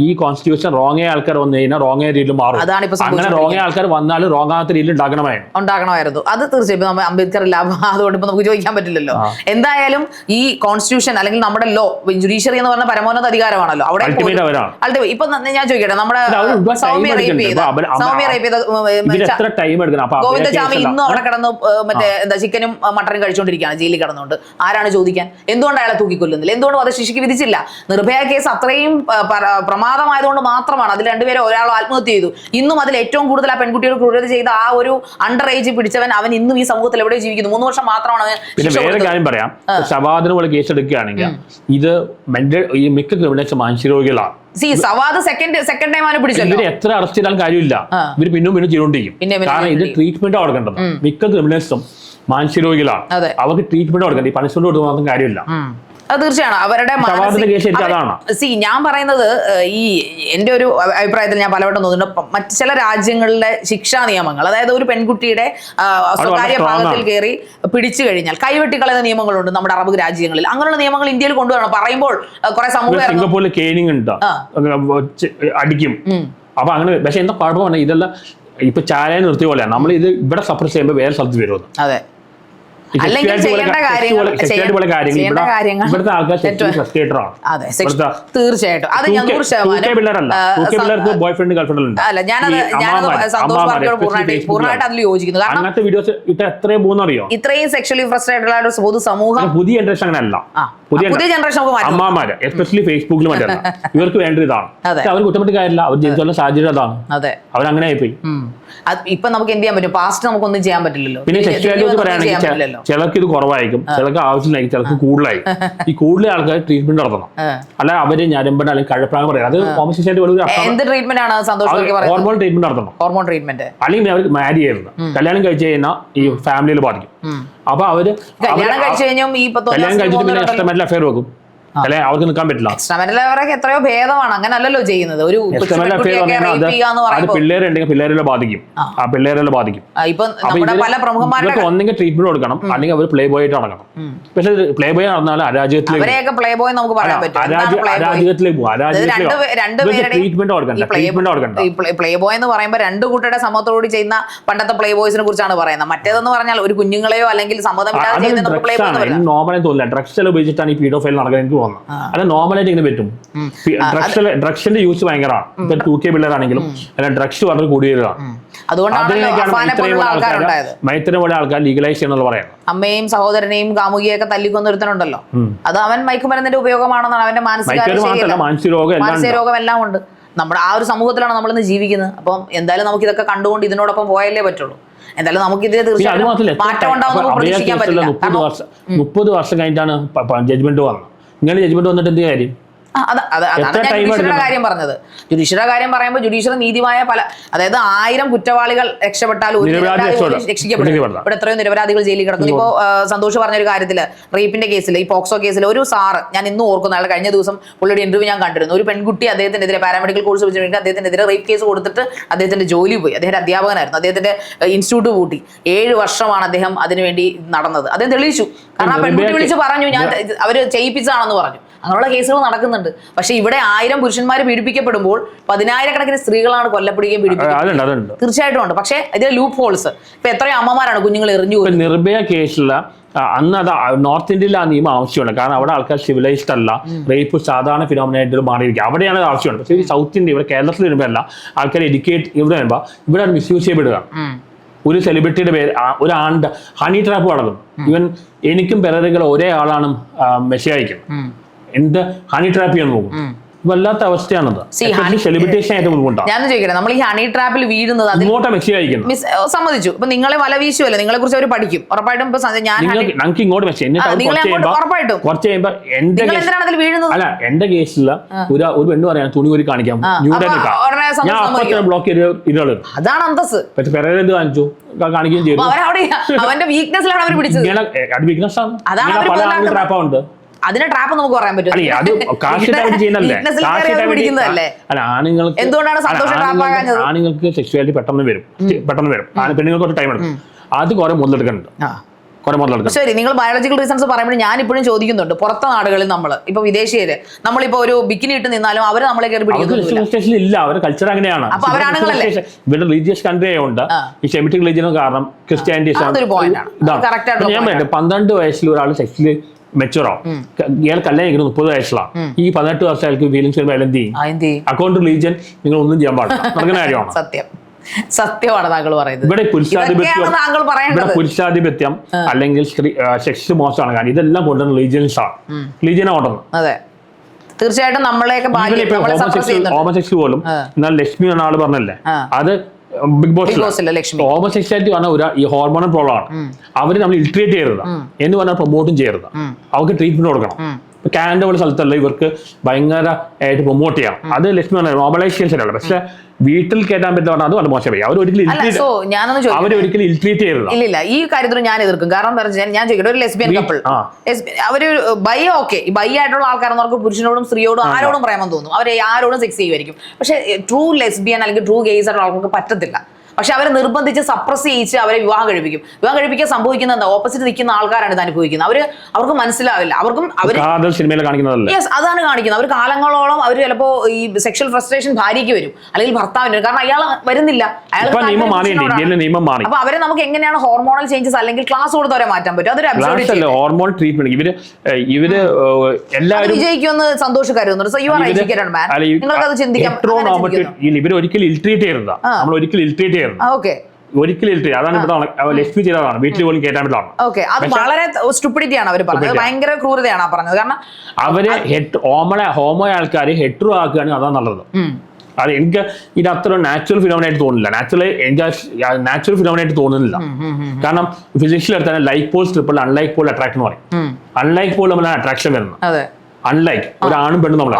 ഈ കോൺസ്റ്റിറ്റ്യൂഷൻ റോങ് ആയ ആൾക്കാർ വന്നു കഴിഞ്ഞാൽ റോങ് ആയ രീതിയിൽ മാറും. അങ്ങനെ റോങ് ആയ ആൾക്കാർ വന്നാലും റോങ് ആകാത്ത രീതിയിൽ ഉണ്ടാകണമായിരുന്നു. അത് തീർച്ചയായും അംബേദ്കർ ഇല്ല, അതുകൊണ്ട് ഇപ്പൊ നമുക്ക് ചോദിക്കാൻ പറ്റില്ലല്ലോ. എന്തായാലും ഈ കോൺസ്റ്റിറ്റ്യൂഷൻ അല്ലെങ്കിൽ നമ്മുടെ ലോ, ജുഡീഷ്യറി എന്ന് പറഞ്ഞ പരമോന്നത അധികാരമാണല്ലോ. അവിടെ ഇപ്പൊ ഞാൻ ചോദിക്കട്ടെ, നമ്മുടെ സൗമ്യ റേപ്പ് ചെയ്ത ഗോവിന്ദചാമി ഇന്നും അവിടെ കിടന്ന് മറ്റേ എന്താ ചിക്കനും മട്ടനും കഴിച്ചുകൊണ്ടിരിക്കുകയാണ് ജയിലിൽ കിടന്നുകൊണ്ട്. ആരാണ് ചോദിക്കാൻ? എന്തുകൊണ്ട് അയാളെ തൂക്കിക്കൊല്ലുന്നില്ല? എന്തുകൊണ്ട് വധശിക്ഷയ്ക്ക് വിധിച്ചില്ല? നിർഭയ കേസ് അത്രയും പ്രമാദമായതുകൊണ്ട് മാത്രമാണ് അതിൽ രണ്ടുപേരും ഒരാൾ ആത്മഹത്യ ചെയ്തു. ഇന്നും അതിൽ ഏറ്റവും കൂടുതൽ ആ പെൺകുട്ടിയോട് ക്രൂരത ചെയ്ത ആ ഒരു അണ്ടർ ഏജ് പിടിച്ചവൻ അവൻ ഇന്നും ഈ സമൂഹത്തിൽ എവിടെ ജീവിക്കുന്നു? 3 വർഷം മാത്രമാണ്. പിന്നെ വേറെ കാര്യം പറയാം, സവാദിന് പോലെ കേസ് എടുക്കുകയാണെങ്കിൽ ഇത് മിക്ക ക്രിമിനൽസ് മാനസികരോഗികളാണ്. സവാദ് സെക്കൻഡ് ടൈം ആണ് പിടിച്ചത്. ഇവര് എത്ര അറസ്റ്റ് ചെയ്താലും കാര്യമില്ല, ഇവര് പിന്നും ചെയ്തുകൊണ്ടിരിക്കും. കാരണം ഇത് ട്രീറ്റ്മെന്റ് കൊടുക്കേണ്ടത്. മിക്ക ക്രിമിനൽസും മാനസികരോഗികളാണ്, അവർക്ക് ട്രീറ്റ്മെന്റ് കൊടുക്കേണ്ടത്. ഈ പണിഷ്മെന്റ് കൊടുക്കുന്ന മാത്രം കാര്യമില്ല. അത് തീർച്ചയാണ് അവരുടെ ഞാൻ പറയുന്നത്. ഈ എന്റെ ഒരു അഭിപ്രായത്തിൽ ഞാൻ പലവട്ടം തോന്നുന്നുണ്ട്, മറ്റു ചില രാജ്യങ്ങളിലെ ശിക്ഷാ നിയമങ്ങൾ, അതായത് ഒരു പെൺകുട്ടിയുടെ സ്വകാര്യ ഭാഗത്തിൽ കയറി പിടിച്ചു കഴിഞ്ഞാൽ കൈവെട്ടിക്കളയുന്ന നിയമങ്ങളുണ്ട് നമ്മുടെ അറബ് രാജ്യങ്ങളിൽ. അങ്ങനെയുള്ള നിയമങ്ങൾ ഇന്ത്യയിൽ കൊണ്ടുവരണം. പറയുമ്പോൾ കുറെ സമൂഹം അടിക്കും. അപ്പൊ അങ്ങനെ പക്ഷെ എന്താ കുഴപ്പമാണ്, ഇതെല്ലാം ഇപ്പൊ ചായ നിർത്തിയ പോലെയാണ്. നമ്മൾ ഇത് ഇവിടെ സപ്രസ് ചെയ്യുമ്പോൾ വേറെ സ്ഥലത്ത് വരുന്നത്. അതെ, അല്ലെങ്കിൽ ചെയ്യേണ്ട കാര്യങ്ങൾ ഇവിടുത്തെ ആൾക്കാർ തീർച്ചയായിട്ടും. അത് ഞാൻ 100% ബോയ്ഫ്രണ്ട് ഗേൾഫ്രണ്ട് അല്ല, ഞാനത് സന്തോഷ് വർക്കിയോട് പൂർണ്ണമായിട്ട് അതിൽ യോജിക്കുന്നു. കാരണം അങ്ങനത്തെ വീഡിയോസ് ഇട്ട് എത്രയും പോകുന്നറിയോ? ഇത്രയും സെക്ഷലി ഫ്രസ്ട്രേറ്റഡ് ആയിട്ട് പൊതു സമൂഹം, പുതിയ ജനറേഷൻ അങ്ങനെയല്ല. പുതിയ ജനറേഷൻ അമ്മമാര് എസ്പെഷ്യലി ഫേസ്ബുക്കിൽ മറ്റല്ല ഇവർക്ക് വേണ്ടത് ഇതാണ്. അവർ കുറ്റപ്പെട്ട് കാര്യമില്ല, അവർ ജനിച്ചുള്ള സാഹചര്യം അതാണ്. അവരങ്ങനെ ആയിപ്പോയി. ഇപ്പൊ നമുക്ക് എന്ത് ചെയ്യാൻ പറ്റും? പാസ്റ്റ് നമുക്കൊന്നും ചെയ്യാൻ പറ്റില്ലല്ലോ. പിന്നെ സെക്സ്വാലിറ്റി പറയുകയാണെങ്കിൽ ചിലർക്ക് ഇത് കുറവായിരിക്കും, ചിലർക്ക് ആവശ്യമില്ലായിരിക്കും, ചിലർക്ക് കൂടുതലായി. ഈ കൂടുതൽ ആൾക്കാർ ട്രീറ്റ്മെന്റ് നടത്തണം. അല്ല അവര് ഞരമ്പൻ അല്ലെങ്കിൽ കഴപ്പാന്ന് പറയാം. അത് എന്ത് ട്രീറ്റ്മെന്റ് ആണ് സന്തോഷം? ഹോർമോൺ ട്രീറ്റ്മെന്റ് നടത്തണം. ഹോർമോൺ ട്രീറ്റ്മെന്റ് അല്ലെങ്കിൽ അവർ മാരി ചെയ്യുന്നത് കല്യാണം കഴിച്ചു കഴിഞ്ഞാൽ ഈ ഫാമിലിയിൽ ബാധിക്കും. അപ്പൊ അവര് കല്യാണം കഴിച്ചു കഴിഞ്ഞാൽ കല്യാണം കഴിച്ചിട്ട് പിന്നെ എക്സ്ട്രാ അഫയർ വെക്കും. അല്ലെ അവർക്ക് നിൽക്കാൻ പറ്റില്ല. എത്രയോ ഭേദമാണ്, അങ്ങനല്ലോ ചെയ്യുന്നത്. ഒരു പിള്ളേരുണ്ടെങ്കിൽ പിള്ളേരെ ബാധിക്കും. ആ പിള്ളേരെ ബാധിക്കും. ഇവർക്ക് ഒന്നെങ്കിൽ ട്രീറ്റ്മെന്റ് കൊടുക്കണം, അല്ലെങ്കിൽ അവർ പ്ലേ ബോയ് ആയിട്ട് നടക്കണം. പക്ഷെ പ്ലേ ബോയ് നടന്നാൽ അരാജകത്തിലേക്ക് ട്രീറ്റ്മെന്റ് കൊടുക്കണ്ട. പ്ലേ ബോയ് എന്ന് പറയുമ്പോൾ രണ്ടു കൂട്ടരുടെ സമ്മതത്തോടുകൂടി ചെയ്യുന്ന പണ്ടത്തെ പ്ലേ ബോയ്സിനെ കുറിച്ചാണ് പറയുന്നത്. മറ്റേതെന്ന് പറഞ്ഞാൽ ഒരു കുഞ്ഞുങ്ങളെയോ അല്ലെങ്കിൽ സമ്മതമില്ലാതെ നോർമലി തോന്നില്ല. ഡ്രഗ്സ് എല്ലാം ഉപയോഗിച്ചിട്ടാണ് ഈ പീഡോഫൈൽ നടക്കുന്നത്. എനിക്ക് വന്നു. അത് നോർമലായിട്ട് ഇങ്ങനെ പറ്റും. ഡ്രഗ്സിന്റെ യൂസ് ഭയങ്കരമാണ്. ഇപ്പൊ 2K പിള്ളേരാണെങ്കിലും ഡ്രഗ്സ് വളരെ കൂടി വരികയാണ്. മൈത്രനെ പോലെ ആൾക്കാർ ലീഗലൈസ് ചെയ്യുന്നത് പറയാം. അമ്മയും സഹോദരനെയും കാമുകിയൊക്കെ തല്ലിക്കൊന്നൊരുത്തനുണ്ടല്ലോ, അത് അവൻ മയക്കുമരുന്നിന്റെ ഉപയോഗമാണെന്നാണ് അവന്റെ മാനസിക രോഗം എല്ലാം ഉണ്ട്. നമ്മുടെ ആ ഒരു സമൂഹത്തിലാണ് നമ്മളിന്ന് ജീവിക്കുന്നത്. അപ്പം എന്തായാലും നമുക്ക് ഇതൊക്കെ കണ്ടുകൊണ്ട് ഇതിനോടൊപ്പം പോയാലേ പറ്റുള്ളൂ. എന്തായാലും നമുക്ക് ഇതിൽ തീർച്ചയായിട്ടും മാറ്റം ഉണ്ടാവും പ്രതീക്ഷിക്കാൻ പറ്റില്ല. 30 വർഷം കഴിഞ്ഞിട്ടാണ് ജഡ്ജ്മെന്റ് വന്നത്. ഇങ്ങനെ ജഡ്ജ്മെന്റ് വന്നിട്ട് എന്ത് കാര്യം? ജുഡീഷ്യറിയുടെ കാര്യം പറഞ്ഞത്. ജുഡീഷ്യറിയുടെ കാര്യം പറയുമ്പോൾ ജുഡീഷ്യറി നീതിമായ പല, അതായത് 1000 കുറ്റവാളികൾ രക്ഷപ്പെട്ടാൽ രക്ഷിക്കപ്പെടും. ഇവിടെ എത്രയോ നിരപരാധികൾ ജയിലിൽ കിടക്കുന്നു. ഇപ്പോ സന്തോഷ് പറഞ്ഞൊരു കാര്യത്തില് റേപ്പിന്റെ കേസിൽ, ഈ പോക്സോ കേസിൽ ഒരു സാറ്, ഞാൻ ഇന്നും ഓർക്കുന്നു, അയാൾ കഴിഞ്ഞ ദിവസം പുള്ളിയുടെ ഇന്റർവ്യൂ ഞാൻ കണ്ടിരുന്നു. ഒരു പെൺകുട്ടി അദ്ദേഹത്തിനെതിരെ പാരാമെഡിക്കൽ കോഴ്സ് പഠിച്ചിട്ട് അദ്ദേഹത്തിനെതിരെ റേപ്പ് കേസ് കൊടുത്തിട്ട് അദ്ദേഹത്തിന്റെ ജോലി പോയി. അദ്ദേഹം അധ്യാപകനായിരുന്നു. അദ്ദേഹത്തിന്റെ ഇൻസ്റ്റിറ്റ്യൂട്ട് പൂട്ടി. 7 വർഷമാണ് അദ്ദേഹം അതിനുവേണ്ടി നടന്നത്. അദ്ദേഹം തെളിയിച്ചു. കാരണം ആ പെൺകുട്ടി വിളിച്ച് പറഞ്ഞു, ഞാൻ അവര് ചെയ്യിപ്പിച്ചതാണെന്ന് പറഞ്ഞു. അങ്ങനെയുള്ള കേസുകൾ നടക്കുന്നുണ്ട്. പക്ഷെ ഇവിടെ 1000 പുരുഷന്മാർ പീഡിപ്പിക്കപ്പെടുമ്പോൾ 10,000 സ്ത്രീകളാണ് കൊല്ലപ്പെടുകയും പീഡിപ്പിക്കപ്പെടുന്നത്. തീർച്ചയായിട്ടും ഉണ്ട്. പക്ഷേ ഇതിൽ ലൂപ്പ് ഹോൾസ്. ഇപ്പൊ എത്രയോ അമ്മമാരാണ് കുഞ്ഞുങ്ങൾ എറിഞ്ഞു. നിർഭയ കേസിലുള്ള അന്ന് അത് നോർത്ത് ഇന്ത്യയിൽ ആ നിയമം ആവശ്യമുണ്ട്. കാരണം അവിടെ ആൾക്കാർ സിവിലൈസ്ഡ് അല്ല, റേപ്പ് സാധാരണ ഫിനോമിനായിട്ട് മാറിയിരിക്കുക. അവിടെയാണ് അത് ആവശ്യമുണ്ട്. പക്ഷേ ഈ സൗത്ത് ഇന്ത്യ, ഇവിടെ കേരളത്തിൽ വരുമ്പോൾ അല്ല, ആൾക്കാർ എഡ്യൂക്കേറ്റ് ഇവിടെ വരുമ്പോൾ ഇവിടെ അത് മിസ്യൂസ് ചെയ്യപ്പെടുക. ഒരു സെലിബ്രിറ്റിയുടെ പേര്, ഒരു ആണ്ട് ഹണി ട്രാപ്പ് നടന്നു. ഈവൻ എനിക്കും പെരേരകൾ ഒരേ ആളാണ് മെസ്സിയായിക്കും. എന്ത് ഹണി ട്രാപ്പ് ചെയ്യാൻ നോക്കും. വല്ലാത്ത അവസ്ഥയാണത്. സെലിബ്രിറ്റേഷൻ ആയിട്ട് മുൻകൊണ്ടാണ്. ഞാൻ ചോദിക്കട്ടെ, നമ്മൾ ഈ ഹണി ട്രാപ്പിൽ വീഴുന്നത് സമ്മതിച്ചു. ഇപ്പൊ നിങ്ങളെ വല വീശുമല്ലോ, നിങ്ങളെ കുറിച്ച് അവർ പഠിക്കും ഉറപ്പായിട്ടും. ഞങ്ങൾക്ക് ഇങ്ങോട്ട് മെസ്സേജ് അല്ല, എന്റെ കേസിൽ ഒരു പെണ്ണ് പറയാൻ തുണി ഒരു കാണിക്കാം, ബ്ലോക്ക് ചെയ്ത് അതാണ് അന്തസ്. പെരേര ഇത് കാണിച്ചു കാണിക്കുകയും ചെയ്തു. അവന്റെ വീക്ക്നെസ്സിലാണ് അവർ പിടിച്ചത്. അത് വീക്ക്നെസ് ആണ്. പല ട്രാപ്പുണ്ട്. അതിനെ ട്രാപ്പ് നമുക്ക് പറയാൻ പറ്റും. എന്തുകൊണ്ടാണ് ആണുങ്ങൾക്ക് സെക്സ്വാലിറ്റി പെട്ടെന്ന് വരും. പെണ്ണുങ്ങൾക്ക് ഒരു ടൈം എടുക്കും. അത് കുറെ മുതലെടുക്കുന്നുണ്ട്. ശരി, നിങ്ങൾ ബയോളജിക്കൽ റീസൺസ് പറയുമ്പോൾ ഞാൻ ഇപ്പോഴും ചോദിക്കുന്നുണ്ട്. പുറത്തെ നാടുകളിൽ നമ്മൾ ഇപ്പൊ വിദേശീയര്, നമ്മളിപ്പോ ഒരു ബിക്കിനി ഇട്ട് നിന്നാലും അവര് നമ്മളെ കയറി പിടിക്കുന്നില്ല. അവരുടെ കൾച്ചർ അങ്ങനെയാണ്. അപ്പൊ അവരാണുങ്ങളല്ലേ? ഇവിടെ റിലീജിയസ് കൺട്രി ആയതുകൊണ്ട് ഈ സെമിറ്റിക് റിലീജിയനും കാരണം ക്രിസ്ത്യാനിറ്റി. ഞാൻ 12 വയസ്സിൽ ഒരാൾ സെക്സ്വലി മെച്ചുറോ, ഇയാൾ കല്യാണം കഴിക്കുന്നത് 30 വയസ്സിലാണ്. ഈ 18 വർഷം അയാൾക്ക് ഫീലിംഗ്സ് വരുമ്പോൾ എന്ത് ചെയ്യും? അക്കൗണ്ട് റിലീജിയൻ നിങ്ങൾ ഒന്നും ചെയ്യാൻ പാടില്ല. നടക്കുന്ന കാര്യമാണ്. സത്യമാണ് താങ്കൾ പറയുന്നത്. ഇവിടെ പുരുഷാധിപത്യം അല്ലെങ്കിൽ സെക്സ് മോശമാണ്. കാരണം ഇതെല്ലാം കൊണ്ടുവന്ന റിലീജിയൻസ് ആണ്. റിലീജിയനെ കൊണ്ടുവന്നു. അതെ, തീർച്ചയായിട്ടും നമ്മളെയൊക്കെ ഹോമോസെക്സ് പോലും. എന്നാൽ ലക്ഷ്മി എന്ന ആള് പറഞ്ഞല്ലേ, അത് ബിഗ് ബോസ് ഹോമോസെക്സ്വാലിറ്റി പറഞ്ഞ ഈ ഹോർമോണൽ പ്രോബ്ലം ആണ്. അവര് നമ്മൾ ഇൽട്രേറ്റ് ചെയ്യരുത് എന്ന് പറഞ്ഞാൽ പ്രൊമോട്ടും ചെയ്യരുത്. അവർക്ക് ട്രീറ്റ്മെന്റ് കൊടുക്കണം. കാനഡ പോലെ സ്ഥലത്തല്ല ഇവർക്ക് ഭയങ്കരമായിട്ട് പ്രൊമോട്ട് ചെയ്യാം. അത് ലക്ഷ്മി പറഞ്ഞ നോർമലൈസേഷൻ ശരിയല്ല. പക്ഷെ വീട്ടിൽ കേട്ടാൻ പറ്റുന്ന അത് വളരെ മോശമായി. അവരൊരിക്കലും ഇൽട്രീറ്റ് ചെയ്യരുത്. ഇല്ല, ഈ കാര്യത്തിൽ ഞാൻ എതിർക്കും. കാരണം ഞാൻ ചോദിക്കട്ടെ, ഒരു ലെസ്ബിയൻ കപ്പിൾ, അവര് ബൈ ഓക്കെ, ബൈ ആയിട്ടുള്ള ആൾക്കാരെന്ന് അവർക്ക് പുരുഷനോടും സ്ത്രീയോടും ആരോടും പ്രേമം തോന്നും. അവരെ ആരോടും സെക്സ് ചെയ്യുമായിരിക്കും. പക്ഷെ ട്രൂ ലെസ്ബിയൻ അല്ലെങ്കിൽ ട്രൂ ഗെയ്സ് ആയിട്ടുള്ള ആൾക്കാർക്ക് പറ്റത്തില്ല. പക്ഷെ അവരെ നിർബന്ധിച്ച് സപ്രസ് ചെയ്യിച്ച് അവരെ വിവാഹം കഴിപ്പിക്കാൻ സംഭവിക്കുന്ന എന്താ? ഓപ്പോസിറ്റ് നിൽക്കുന്ന ആൾക്കാരാണ് ഇത് അനുഭവിക്കുന്നത്. അവർക്ക് മനസ്സിലാവില്ല. അതാണ് കാണിക്കുന്നത്. അവർ കാലങ്ങളോളം അവർ ചിലപ്പോ ഈ സെക്ഷൽ ഫ്രസ്ട്രേഷൻ ഭാര്യയ്ക്ക് വരും, അല്ലെങ്കിൽ ഭർത്താവിന്, കാരണം അയാൾ വരുന്നില്ല. അപ്പൊ അവരെ നമുക്ക് എങ്ങനെയാണ് ഹോർമോണൽ ചേഞ്ചസ് അല്ലെങ്കിൽ ക്ലാസ് കൊടുത്ത് അവരെ മാറ്റാൻ പറ്റും? അതൊരു ഹോർമോൺ ട്രീറ്റ്മെന്റ് ഇവര് എല്ലാവരും വിജയിക്കുമെന്ന് സന്തോഷ് കരുതുന്നുണ്ട്. സോ യു ആർ എഡ്യൂക്കേറ്റഡ് മാൻ. നിങ്ങൾക്ക് അത് ചിന്തിക്കാം. ഇവര് ഒരിക്കലും ഇൽട്രീറ്റ് ചെയ്യരുത്. നമ്മൾ ഒരിക്കലും ഇൽട്രീറ്റ് ചെയ്യരുത്. ഒരിക്കലും. അതാണ് ഇവിടെ ലക്ഷ്മി ചെയ്തതാണ്. വീട്ടിൽ പോലും കേട്ടാൻ പറ്റില്ല. അത് വളരെ സ്റ്റുപ്പിഡിറ്റി ആണ് അവർ പറഞ്ഞത്. ഭയങ്കര ക്രൂരതയാണ് ആ പറഞ്ഞത്. കാരണം അവര് ഹോമോ ആൾക്കാര് ഹെട്രോ ആക്കുകയാണെങ്കിൽ അതാണ് നല്ലത്. അത് എനിക്ക് ഇത് അത്ര നാച്ചുറൽ ഫിനോമിനായിട്ട് തോന്നുന്നില്ല. നാച്ചുറൽ ഫിനോമിനായിട്ട് തോന്നുന്നില്ല. കാരണം ഫിസിക്സിൽ എടുത്താൽ like pole triple unlike pole attraction എന്ന് പറയും. അൺലൈക്ക് പോൾ നമ്മളാണ് അട്രാക്ഷൻ വരുന്നത്. അൺലൈക്ക് ഒരു ആണും പെണ്ണും നമ്മളെ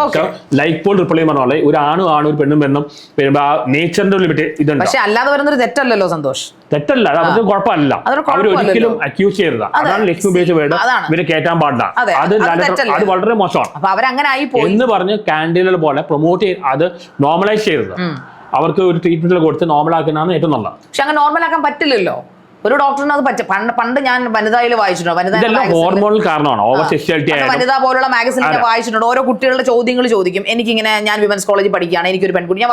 ലൈക്ക് പോൾ റിപ്ലൈ പറഞ്ഞ ഒരു ആണും ഒരു പെണ്ണും പെണ്ണും വരുമ്പോ ആ നേച്ചറിന്റെ ലിമിറ്റ് ഇതുണ്ട്. പക്ഷെ അല്ലാതെ വരുന്നൊരു തെറ്റല്ലല്ലോ സന്തോഷ്. തെറ്റല്ല, അത് കുഴപ്പമില്ല. അവരൊരിക്കലും അക്യൂസ് ചെയ്യരുത്. അതാണ് ലക്ഷ്മി ഉപയോഗിച്ച വേർഡ്. ഇവരെ കയറ്റാൻ പാടില്ല. അത് വളരെ മോശമാണ് എന്ന് പറഞ്ഞ് കാൻഡിലുകൾ പോലെ പ്രൊമോട്ട് ചെയ്ത് അത് നോർമലൈസ് ചെയ്തത്. അവർക്ക് ഒരു ട്രീറ്റ്മെന്റ് കൊടുത്ത് നോർമൽ ആക്കുന്നതാണ് ഏറ്റവും നല്ലത്. പക്ഷെ അങ്ങനെ നോർമൽ ആക്കാൻ പറ്റില്ലല്ലോ. ഒരു ഡോക്ടറിന് അത് പണ്ട് ഞാൻ വനിതയിൽ വായിച്ചിട്ടുണ്ട്. ഇതെല്ലാം ഹോർമോണൽ കാരണമാണ്. ഓവർ സെക്ഷ്വാലിറ്റി വനിത പോലുള്ള മാഗസിനിൽ വായിച്ചിട്ടുണ്ട്. ഓരോ കുട്ടികളുടെ ചോദ്യങ്ങൾ ചോദിക്കും. എനിക്കിങ്ങനെ ഞാൻ വിമൻസ് കോളേജിൽ പഠിക്കുകയാണ്, എനിക്കൊരു പെൺകുട്ടി, ഞാൻ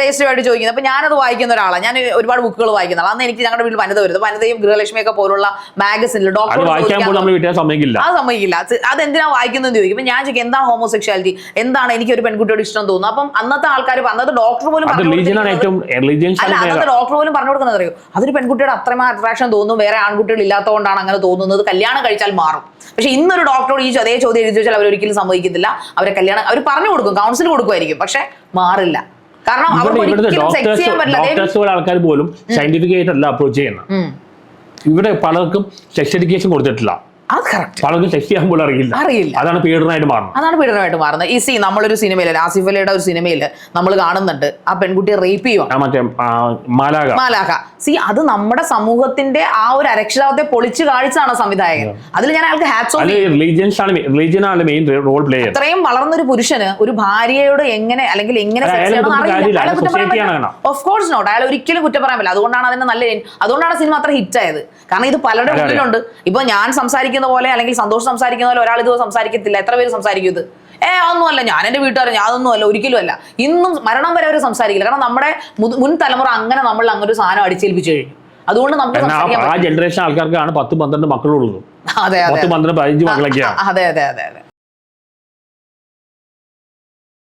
രജിസ്റ്റർ ആയിട്ട് ചോദിക്കുന്നത്. അപ്പൊ ഞാനത് വായിക്കുന്ന ഒരാളാണ്. ഞാൻ ഒരുപാട് ബുക്കുകൾ വായിക്കുന്ന അന്ന് എനിക്ക് ഞങ്ങളുടെ വീട്ടിൽ വനിത വരുന്നത്, വനിതയും ഗൃഹലക്ഷ്മിയൊക്കെ പോലുള്ള മാഗസിനിൽ ഡോക്ടർ അത് സമ്മതിക്കില്ല. അതെന്തിനാ വായിക്കുന്നത് ചോദിക്കും. അപ്പൊ ഞാൻ ചോദിക്കും എന്താണ് ഹോമോസെക്ഷാലിറ്റി, എന്താണ് എനിക്ക് ഒരു പെൺകുട്ടിയോട് ഇഷ്ടം തോന്നുന്നു. അപ്പം അന്നത്തെ ആൾക്കാർ അന്നത്തെ ഡോക്ടർ പോലും പറഞ്ഞു കൊടുക്കുന്നത് അറിയോ, അതൊരു പെൺകുട്ടിയുടെ അത്രയും അട്രാക്ഷൻ തോന്നുന്നു, വേറെ ആൺകുട്ടികൾ ഇല്ലാത്തതുകൊണ്ടാണ് അങ്ങനെ തോന്നുന്നത്, കല്യാണം കഴിച്ചാൽ മാറും. പക്ഷെ ഇന്നൊരു ഡോക്ടറോട് ഈ അതേ ചോദ്യം എഴുതി വെച്ചാൽ അവരൊരിക്കലും സമ്മതിക്കത്തില്ല. അവരെ കല്യാണം അവർ പറഞ്ഞു കൊടുക്കും, കൗൺസിൽ കൊടുക്കുമായിരിക്കും, പക്ഷെ മാറില്ല. കാരണം അവർക്ക് ഒരിക്കലും സെക്സ് ചെയ്യാൻ പറ്റില്ല. ആൾക്കാർ പോലും സയന്റിഫിക് ആയിട്ടല്ല അപ്രോച്ച് ചെയ്യുന്നത്. ഇവിടെ പലർക്കും സെക്സ് എഡ്യൂക്കേഷൻ കൊടുത്തിട്ടില്ല. അത് കറക്റ്റ്. പലർക്കും സെക്സ് ചെയ്യാൻ പോലും അറിയില്ല. അതാണ് പീഡനമായിട്ട് മാറുന്നത്. ഈ നമ്മളൊരു സിനിമയില്, ആസിഫ് അലിയുടെ ഒരു സിനിമയില് നമ്മൾ കാണുന്നുണ്ട്, ആ പെൺകുട്ടിയെ റേപ്പ് ചെയ്യുവാണ്, മറ്റേ മാലാഖ. അത് നമ്മുടെ സമൂഹത്തിന്റെ ആ ഒരു അരക്ഷിതാവത്തെ പൊളിച്ചു കാണിച്ചാണ് സംവിധായകൻ. അതിൽ ഞാൻ അയാൾക്ക് ഹാറ്റ്സ് ഓഫ്. അത്രയും വളർന്നൊരു പുരുഷന് ഒരു ഭാര്യയോട് എങ്ങനെ അല്ലെങ്കിൽ എങ്ങനെ ഓഫ് കോഴ്സ് നോട്ട്, അയാൾ ഒരിക്കലും കുറ്റം പറയാൻ പറ്റില്ല. അതുകൊണ്ടാണ് അതുകൊണ്ടാണ് സിനിമ അത്ര ഹിറ്റ് ആയത്. കാരണം ഇത് പലരുടെ ഉള്ളിലുണ്ട്. ഇപ്പൊ ഞാൻ സംസാരിക്കുന്ന പോലെ അല്ലെങ്കിൽ സന്തോഷം സംസാരിക്കുന്ന പോലെ ഒരാൾ ഇത് സംസാരിക്കത്തില്ല. എത്ര പേര് സംസാരിക്കും ഇത്? ഒന്നുമല്ല, ഞാൻ എന്റെ വീട്ടുകാരൻ, അതൊന്നും അല്ല, ഒരിക്കലും അല്ല. ഇന്നും മരണം വരെ അവർ സംസാരിക്കില്ല. കാരണം നമ്മുടെ മുൻ തലമുറ അങ്ങനെ നമ്മൾ അങ്ങനെ ഒരു സാധനം അടിച്ചേൽപ്പിച്ചു കഴിഞ്ഞു. അതുകൊണ്ട് നമുക്ക് ആ ജനറേഷൻ ആൾക്കാർക്കാണ് 10-12 മക്കളുള്ളത്. അതെ, 10-15 മക്കളൊക്കെയാണ്. അതെ.